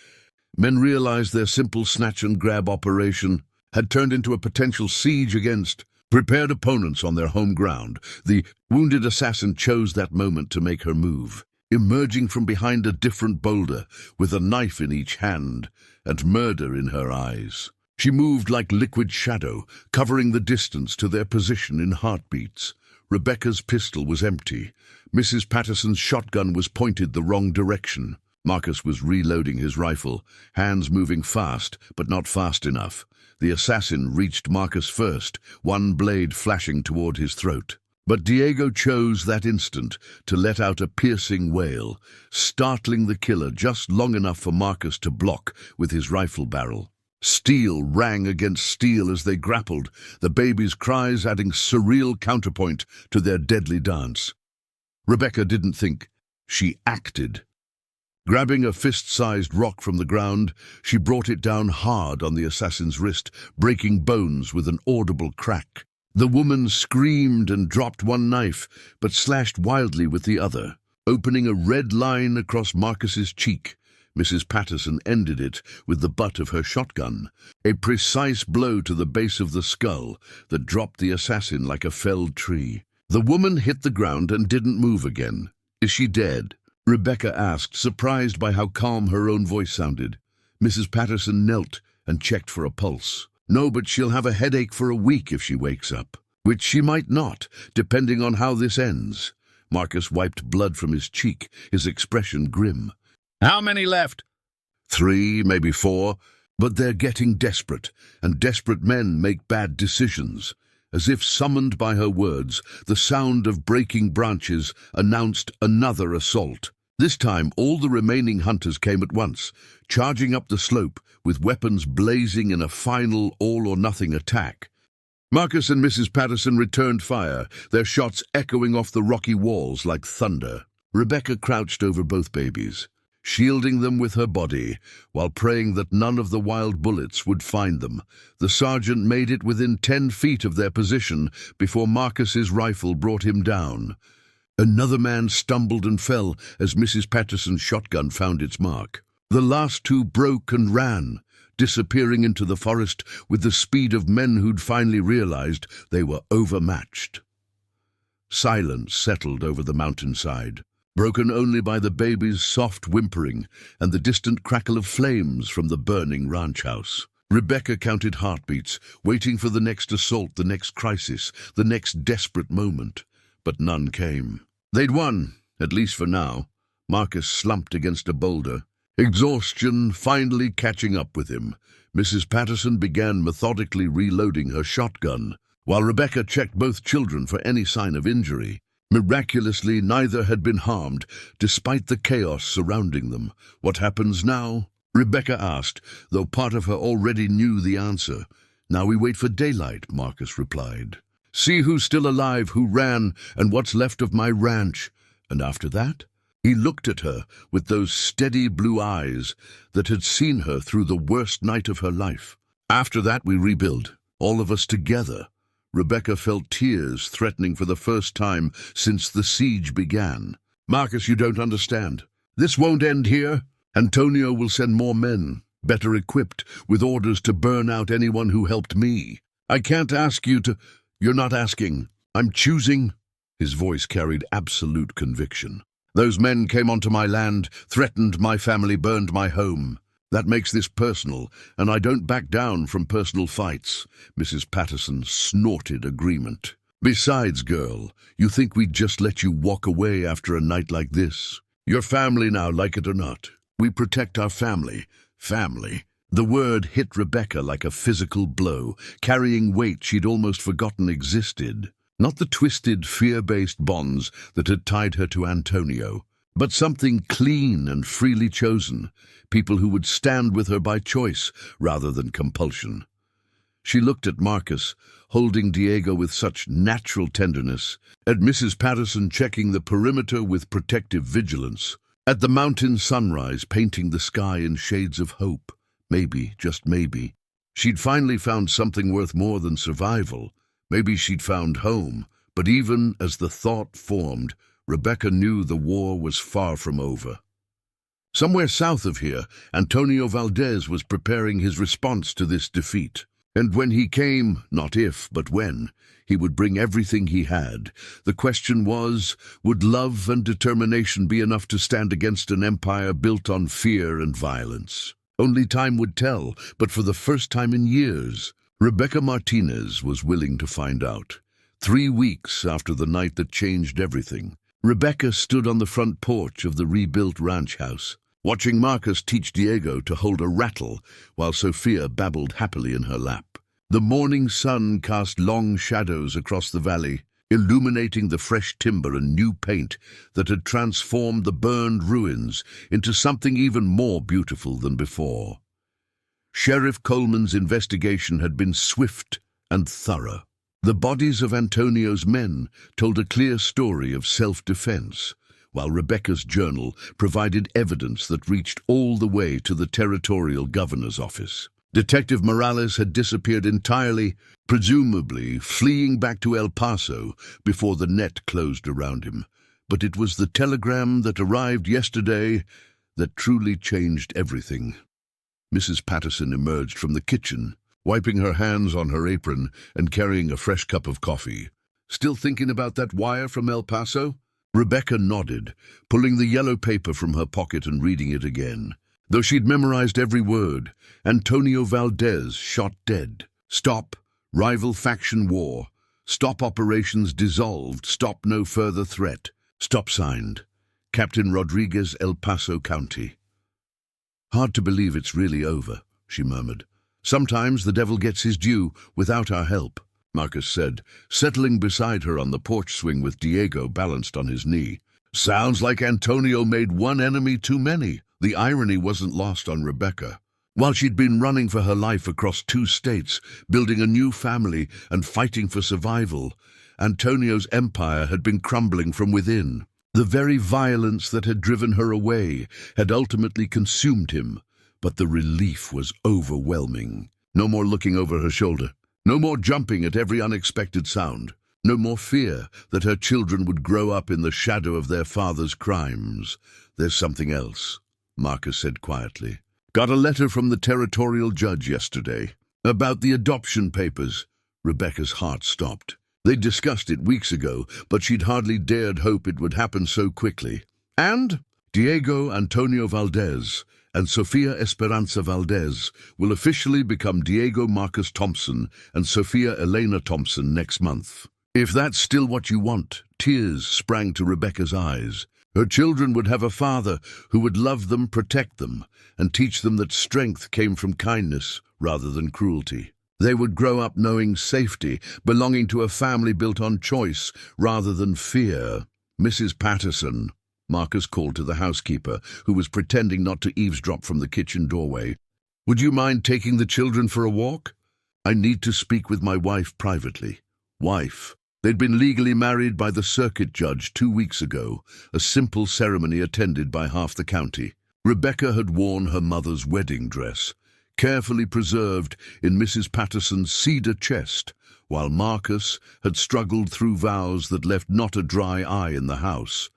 men realized their simple snatch-and-grab operation had turned into a potential siege against prepared opponents on their home ground. The wounded assassin chose that moment to make her move, emerging from behind a different boulder with a knife in each hand and murder in her eyes. She moved like liquid shadow, covering the distance to their position in heartbeats. Rebecca's pistol was empty. Mrs. Patterson's shotgun was pointed the wrong direction. Marcus was reloading his rifle, hands moving fast, but not fast enough. The assassin reached Marcus first, one blade flashing toward his throat. But Diego chose that instant to let out a piercing wail, startling the killer just long enough for Marcus to block with his rifle barrel. Steel rang against steel as they grappled, the baby's cries adding surreal counterpoint to their deadly dance. Rebecca didn't think, she acted. Grabbing a fist-sized rock from the ground, she brought it down hard on the assassin's wrist, breaking bones with an audible crack. The woman screamed and dropped one knife, but slashed wildly with the other, opening a red line across Marcus's cheek. Mrs. Patterson ended it with the butt of her shotgun, a precise blow to the base of the skull that dropped the assassin like a felled tree. The woman hit the ground and didn't move again. "Is she dead?" Rebecca asked, surprised by how calm her own voice sounded. Mrs. Patterson knelt and checked for a pulse. "No, but she'll have a headache for a week if she wakes up, which she might not, depending on how this ends." Marcus wiped blood from his cheek, his expression grim. "How many left?" 3, maybe 4, but they're getting desperate, and desperate men make bad decisions. As if summoned by her words, the sound of breaking branches announced another assault. This time all the remaining hunters came at once, charging up the slope with weapons blazing in a final all-or-nothing attack. Marcus and Mrs. Patterson returned fire, their shots echoing off the rocky walls like thunder. Rebecca crouched over both babies, shielding them with her body, while praying that none of the wild bullets would find them. The sergeant made it within 10 feet of their position before Marcus's rifle brought him down. Another man stumbled and fell as Mrs. Patterson's shotgun found its mark. The last 2 broke and ran, disappearing into the forest with the speed of men who'd finally realized they were overmatched. Silence settled over the mountainside, broken only by the baby's soft whimpering and the distant crackle of flames from the burning ranch house. Rebecca counted heartbeats, waiting for the next assault, the next crisis, the next desperate moment. But none came. They'd won, at least for now. Marcus slumped against a boulder, exhaustion finally catching up with him. Mrs. Patterson began methodically reloading her shotgun, while Rebecca checked both children for any sign of injury. Miraculously, neither had been harmed, despite the chaos surrounding them. "What happens now?" Rebecca asked, though part of her already knew the answer. "Now we wait for daylight," Marcus replied. "See who's still alive, who ran, and what's left of my ranch. And after that?" He looked at her with those steady blue eyes that had seen her through the worst night of her life. "After that we rebuild, all of us together." Rebecca felt tears threatening for the first time since the siege began. "Marcus, you don't understand. This won't end here. Antonio will send more men, better equipped, with orders to burn out anyone who helped me. I can't ask you to—" "You're not asking. I'm choosing." His voice carried absolute conviction. "Those men came onto my land, threatened my family, burned my home. That makes this personal, and I don't back down from personal fights." Mrs. Patterson snorted agreement. "Besides, girl, you think we'd just let you walk away after a night like this? You're family now, like it or not. We protect our family. Family." The word hit Rebecca like a physical blow, carrying weight she'd almost forgotten existed. Not the twisted, fear-based bonds that had tied her to Antonio, but something clean and freely chosen, people who would stand with her by choice rather than compulsion. She looked at Marcus, holding Diego with such natural tenderness, at Mrs. Patterson checking the perimeter with protective vigilance, at the mountain sunrise painting the sky in shades of hope. Maybe, just maybe, she'd finally found something worth more than survival. Maybe she'd found home, but even as the thought formed, Rebecca knew the war was far from over. Somewhere south of here, Antonio Valdez was preparing his response to this defeat. And when he came, not if, but when, he would bring everything he had. The question was, would love and determination be enough to stand against an empire built on fear and violence? Only time would tell, but for the first time in years, Rebecca Martinez was willing to find out. 3 weeks after the night that changed everything, Rebecca stood on the front porch of the rebuilt ranch house, watching Marcus teach Diego to hold a rattle while Sophia babbled happily in her lap. The morning sun cast long shadows across the valley, illuminating the fresh timber and new paint that had transformed the burned ruins into something even more beautiful than before. Sheriff Coleman's investigation had been swift and thorough. The bodies of Antonio's men told a clear story of self-defense, while Rebecca's journal provided evidence that reached all the way to the territorial governor's office. Detective Morales had disappeared entirely, presumably fleeing back to El Paso before the net closed around him. But it was the telegram that arrived yesterday that truly changed everything. Mrs. Patterson emerged from the kitchen, wiping her hands on her apron and carrying a fresh cup of coffee. "Still thinking about that wire from El Paso?" Rebecca nodded, pulling the yellow paper from her pocket and reading it again. Though she'd memorized every word, Antonio Valdez shot dead. Stop, rival faction war. Stop operations dissolved. Stop no further threat. Stop signed. Captain Rodriguez, El Paso County. "Hard to believe it's really over," she murmured. "Sometimes the devil gets his due without our help," Marcus said, settling beside her on the porch swing with Diego balanced on his knee. "Sounds like Antonio made one enemy too many." The irony wasn't lost on Rebecca. While she'd been running for her life across 2 states, building a new family and fighting for survival, Antonio's empire had been crumbling from within. The very violence that had driven her away had ultimately consumed him, but the relief was overwhelming. No more looking over her shoulder. No more jumping at every unexpected sound. No more fear that her children would grow up in the shadow of their father's crimes. "There's something else," Marcus said quietly. "Got a letter from the territorial judge yesterday. About the adoption papers." Rebecca's heart stopped. They'd discussed it weeks ago, but she'd hardly dared hope it would happen so quickly. "And Diego Antonio Valdez and Sofia Esperanza Valdez will officially become Diego Marcus Thompson and Sofia Elena Thompson next month." If that's still what you want, tears sprang to Rebecca's eyes. Her children would have a father who would love them, protect them, and teach them that strength came from kindness rather than cruelty. They would grow up knowing safety, belonging to a family built on choice rather than fear. "Mrs. Patterson," Marcus called to the housekeeper, who was pretending not to eavesdrop from the kitchen doorway. "Would you mind taking the children for a walk? I need to speak with my wife privately." Wife. They'd been legally married by the circuit judge 2 weeks ago, a simple ceremony attended by half the county. Rebecca had worn her mother's wedding dress, carefully preserved in Mrs. Patterson's cedar chest, while Marcus had struggled through vows that left not a dry eye in the house.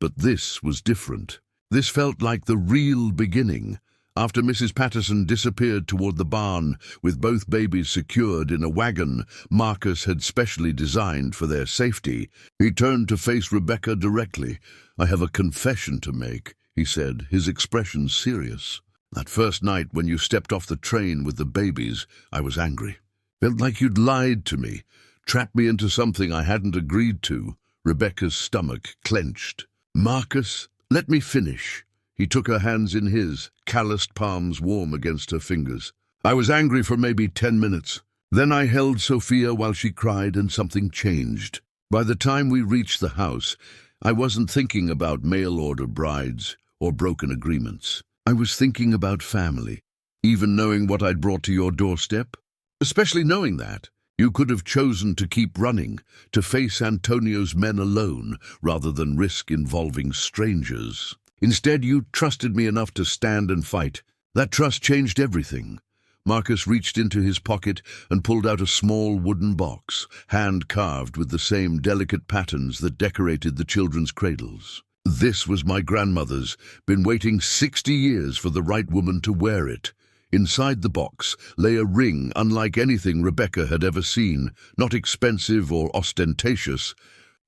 But this was different. This felt like the real beginning. After Mrs. Patterson disappeared toward the barn with both babies secured in a wagon Marcus had specially designed for their safety, he turned to face Rebecca directly. "I have a confession to make," he said, his expression serious. "That first night when you stepped off the train with the babies, I was angry. Felt like you'd lied to me, trapped me into something I hadn't agreed to." Rebecca's stomach clenched. "Marcus, let me finish." He took her hands in his, calloused palms warm against her fingers. "I was angry for maybe 10 minutes. Then I held Sophia while she cried and something changed. By the time we reached the house, I wasn't thinking about mail-order brides or broken agreements. I was thinking about family, even knowing what I'd brought to your doorstep. Especially knowing that. You could have chosen to keep running, to face Antonio's men alone, rather than risk involving strangers. Instead, you trusted me enough to stand and fight. That trust changed everything." Marcus reached into his pocket and pulled out a small wooden box, hand-carved with the same delicate patterns that decorated the children's cradles. "This was my grandmother's, been waiting 60 years for the right woman to wear it." Inside the box lay a ring unlike anything Rebecca had ever seen, not expensive or ostentatious,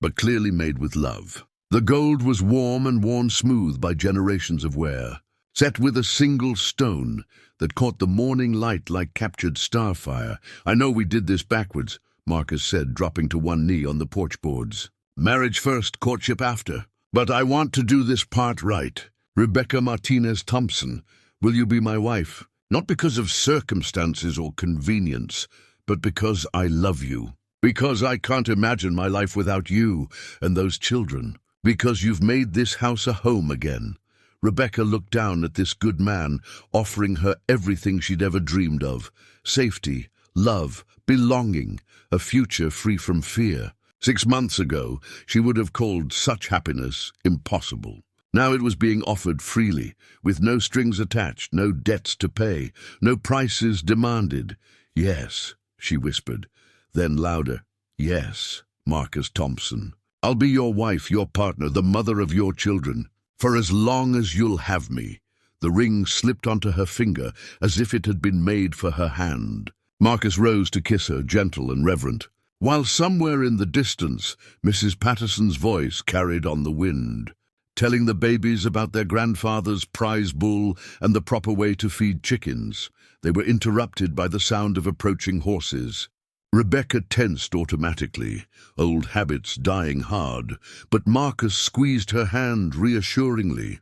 but clearly made with love. The gold was warm and worn smooth by generations of wear, set with a single stone that caught the morning light like captured starfire. "I know we did this backwards," Marcus said, dropping to one knee on the porch boards. "Marriage first, courtship after. But I want to do this part right. Rebecca Martinez Thompson, will you be my wife? Not because of circumstances or convenience, but because I love you. Because I can't imagine my life without you and those children. Because you've made this house a home again." Rebecca looked down at this good man, offering her everything she'd ever dreamed of. Safety, love, belonging, a future free from fear. 6 months ago, she would have called such happiness impossible. Now it was being offered freely, with no strings attached, no debts to pay, no prices demanded. "Yes," she whispered, then louder, "Yes, Marcus Thompson. I'll be your wife, your partner, the mother of your children, for as long as you'll have me." The ring slipped onto her finger as if it had been made for her hand. Marcus rose to kiss her, gentle and reverent, while somewhere in the distance Mrs. Patterson's voice carried on the wind, telling the babies about their grandfather's prize bull and the proper way to feed chickens. They were interrupted by the sound of approaching horses. Rebecca tensed automatically, old habits dying hard, but Marcus squeezed her hand reassuringly.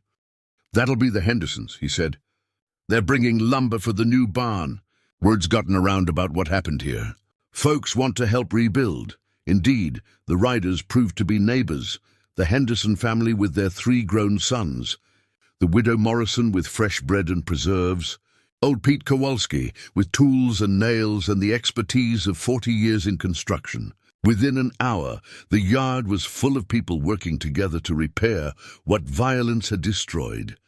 "That'll be the Hendersons," he said. "They're bringing lumber for the new barn. Word's gotten around about what happened here. Folks want to help rebuild." Indeed, the Riders proved to be neighbors, the Henderson family with their 3 grown sons, the widow Morrison with fresh bread and preserves, old Pete Kowalski with tools and nails and the expertise of 40 years in construction. Within an hour, the yard was full of people working together to repair what violence had destroyed.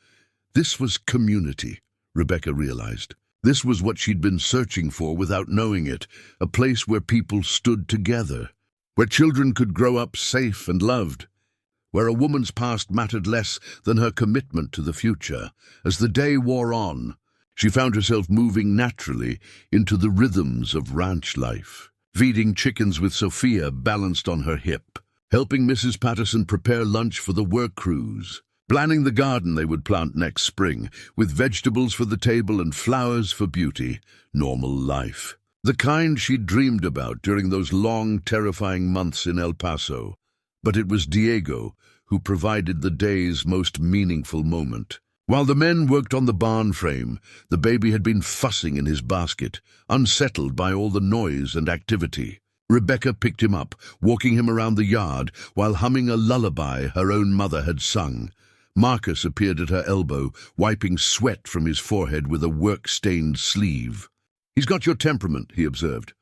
This was community, Rebecca realized. This was what she'd been searching for without knowing it, a place where people stood together, where children could grow up safe and loved, where a woman's past mattered less than her commitment to the future. As the day wore on, she found herself moving naturally into the rhythms of ranch life, feeding chickens with Sophia balanced on her hip, helping Mrs. Patterson prepare lunch for the work crews, planning the garden they would plant next spring, with vegetables for the table and flowers for beauty. Normal life. The kind she'd dreamed about during those long, terrifying months in El Paso. But it was Diego who provided the day's most meaningful moment. While the men worked on the barn frame, the baby had been fussing in his basket, unsettled by all the noise and activity. Rebecca picked him up, walking him around the yard while humming a lullaby her own mother had sung. Marcus appeared at her elbow, wiping sweat from his forehead with a work-stained sleeve. "He's got your temperament," he observed.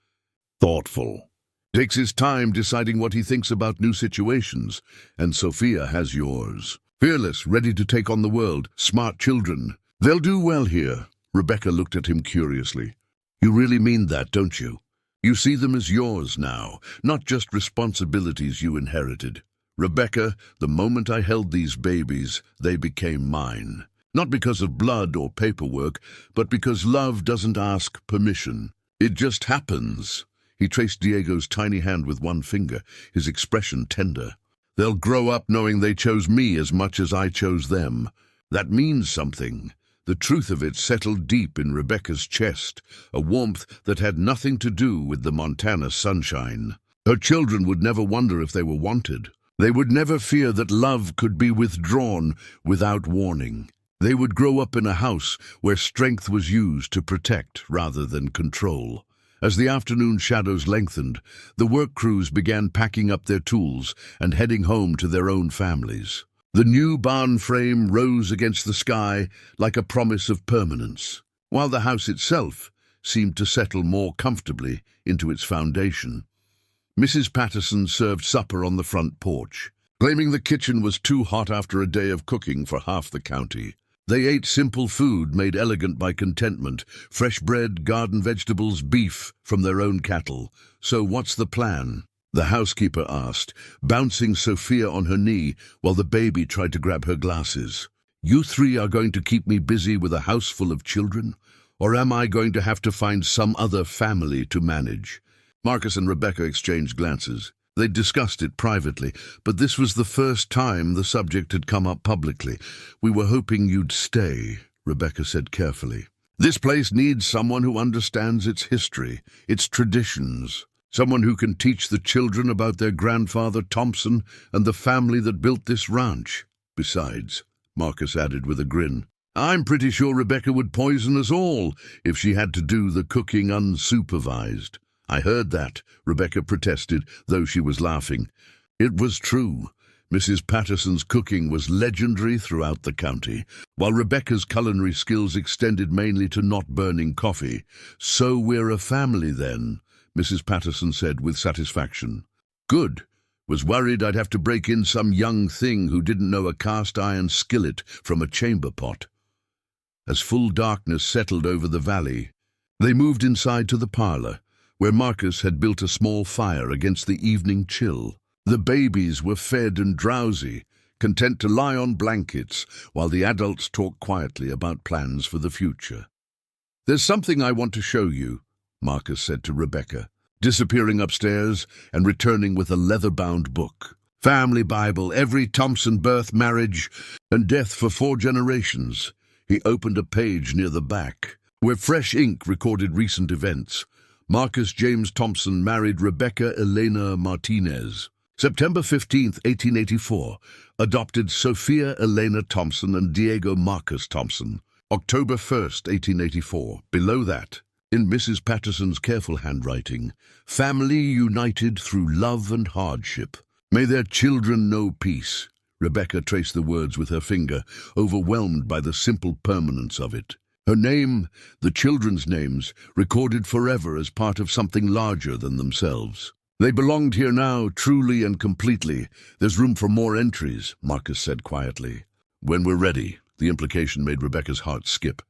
"Thoughtful. Takes his time deciding what he thinks about new situations, and Sophia has yours. Fearless, ready to take on the world, smart children. They'll do well here." Rebecca looked at him curiously. "You really mean that, don't you? You see them as yours now, not just responsibilities you inherited." "Rebecca, the moment I held these babies, they became mine. Not because of blood or paperwork, but because love doesn't ask permission. It just happens." He traced Diego's tiny hand with one finger, his expression tender. "They'll grow up knowing they chose me as much as I chose them. That means something." The truth of it settled deep in Rebecca's chest, a warmth that had nothing to do with the Montana sunshine. Her children would never wonder if they were wanted. They would never fear that love could be withdrawn without warning. They would grow up in a house where strength was used to protect rather than control. As the afternoon shadows lengthened, the work crews began packing up their tools and heading home to their own families. The new barn frame rose against the sky like a promise of permanence, while the house itself seemed to settle more comfortably into its foundation. Mrs. Patterson served supper on the front porch, claiming the kitchen was too hot after a day of cooking for half the county. They ate simple food made elegant by contentment, fresh bread, garden vegetables, beef from their own cattle. "So what's the plan?" the housekeeper asked, bouncing Sophia on her knee while the baby tried to grab her glasses. "You 3 are going to keep me busy with a house full of children? Or am I going to have to find some other family to manage?" Marcus and Rebecca exchanged glances. They'd discussed it privately, but this was the first time the subject had come up publicly. "We were hoping you'd stay," Rebecca said carefully. "This place needs someone who understands its history, its traditions, someone who can teach the children about their grandfather Thompson and the family that built this ranch. Besides," Marcus added with a grin, "I'm pretty sure Rebecca would poison us all if she had to do the cooking unsupervised." "I heard that," Rebecca protested, though she was laughing. It was true. Mrs. Patterson's cooking was legendary throughout the county, while Rebecca's culinary skills extended mainly to not burning coffee. "So we're a family then," Mrs. Patterson said with satisfaction. "Good. Was worried I'd have to break in some young thing who didn't know a cast-iron skillet from a chamber pot. As full darkness settled over the valley, they moved inside to the parlor, where Marcus had built a small fire against the evening chill. The babies were fed and drowsy, content to lie on blankets, while the adults talked quietly about plans for the future. "There's something I want to show you," Marcus said to Rebecca, disappearing upstairs and returning with a leather-bound book. Family Bible, every Thompson birth, marriage, and death for 4 generations. He opened a page near the back, where fresh ink recorded recent events. Marcus James Thompson married Rebecca Elena Martinez. September 15, 1884, adopted Sophia Elena Thompson and Diego Marcus Thompson. October 1st, 1884. Below that, in Mrs. Patterson's careful handwriting, family united through love and hardship. May their children know peace. Rebecca traced the words with her finger, overwhelmed by the simple permanence of it. Her name, the children's names, recorded forever as part of something larger than themselves. They belonged here now, truly and completely. There's room for more entries, Marcus said quietly. When we're ready, the implication made Rebecca's heart skip.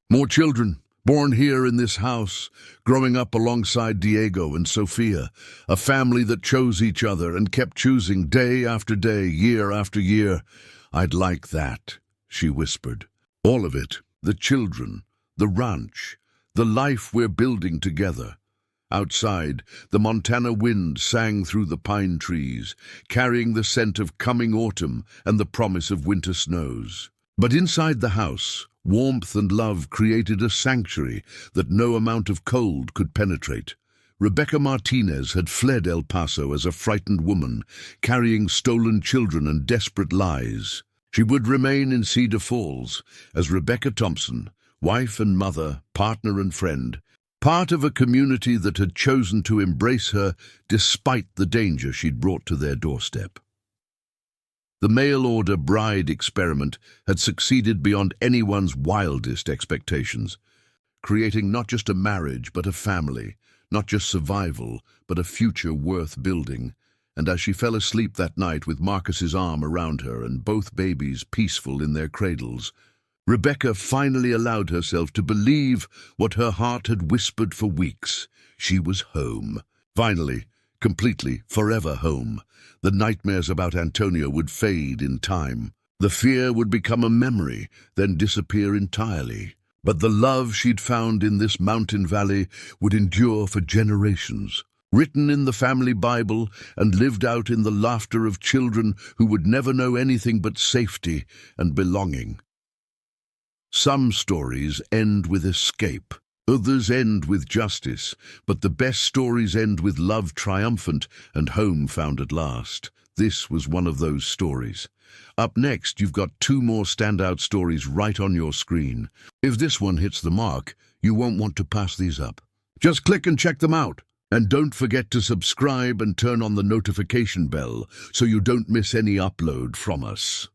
More children, born here in this house, growing up alongside Diego and Sophia, a family that chose each other and kept choosing day after day, year after year. I'd like that, she whispered. All of it, the children, the ranch, the life we're building together. Outside, the Montana wind sang through the pine trees, carrying the scent of coming autumn and the promise of winter snows. But inside the house, warmth and love created a sanctuary that no amount of cold could penetrate. Rebecca Martinez had fled El Paso as a frightened woman, carrying stolen children and desperate lies. She would remain in Cedar Falls as Rebecca Thompson, wife and mother, partner and friend, part of a community that had chosen to embrace her despite the danger she'd brought to their doorstep. The mail-order bride experiment had succeeded beyond anyone's wildest expectations, creating not just a marriage but a family, not just survival but a future worth building. And as she fell asleep that night with Marcus's arm around her and both babies peaceful in their cradles, Rebecca finally allowed herself to believe what her heart had whispered for weeks. She was home. Finally, completely, forever home. The nightmares about Antonio would fade in time. The fear would become a memory, then disappear entirely. But the love she'd found in this mountain valley would endure for generations. Written in the family Bible and lived out in the laughter of children who would never know anything but safety and belonging. Some stories end with escape, others end with justice, but the best stories end with love triumphant and home found at last. This was one of those stories. Up next, you've got 2 more standout stories right on your screen. If this one hits the mark, you won't want to pass these up. Just click and check them out. And don't forget to subscribe and turn on the notification bell so you don't miss any upload from us.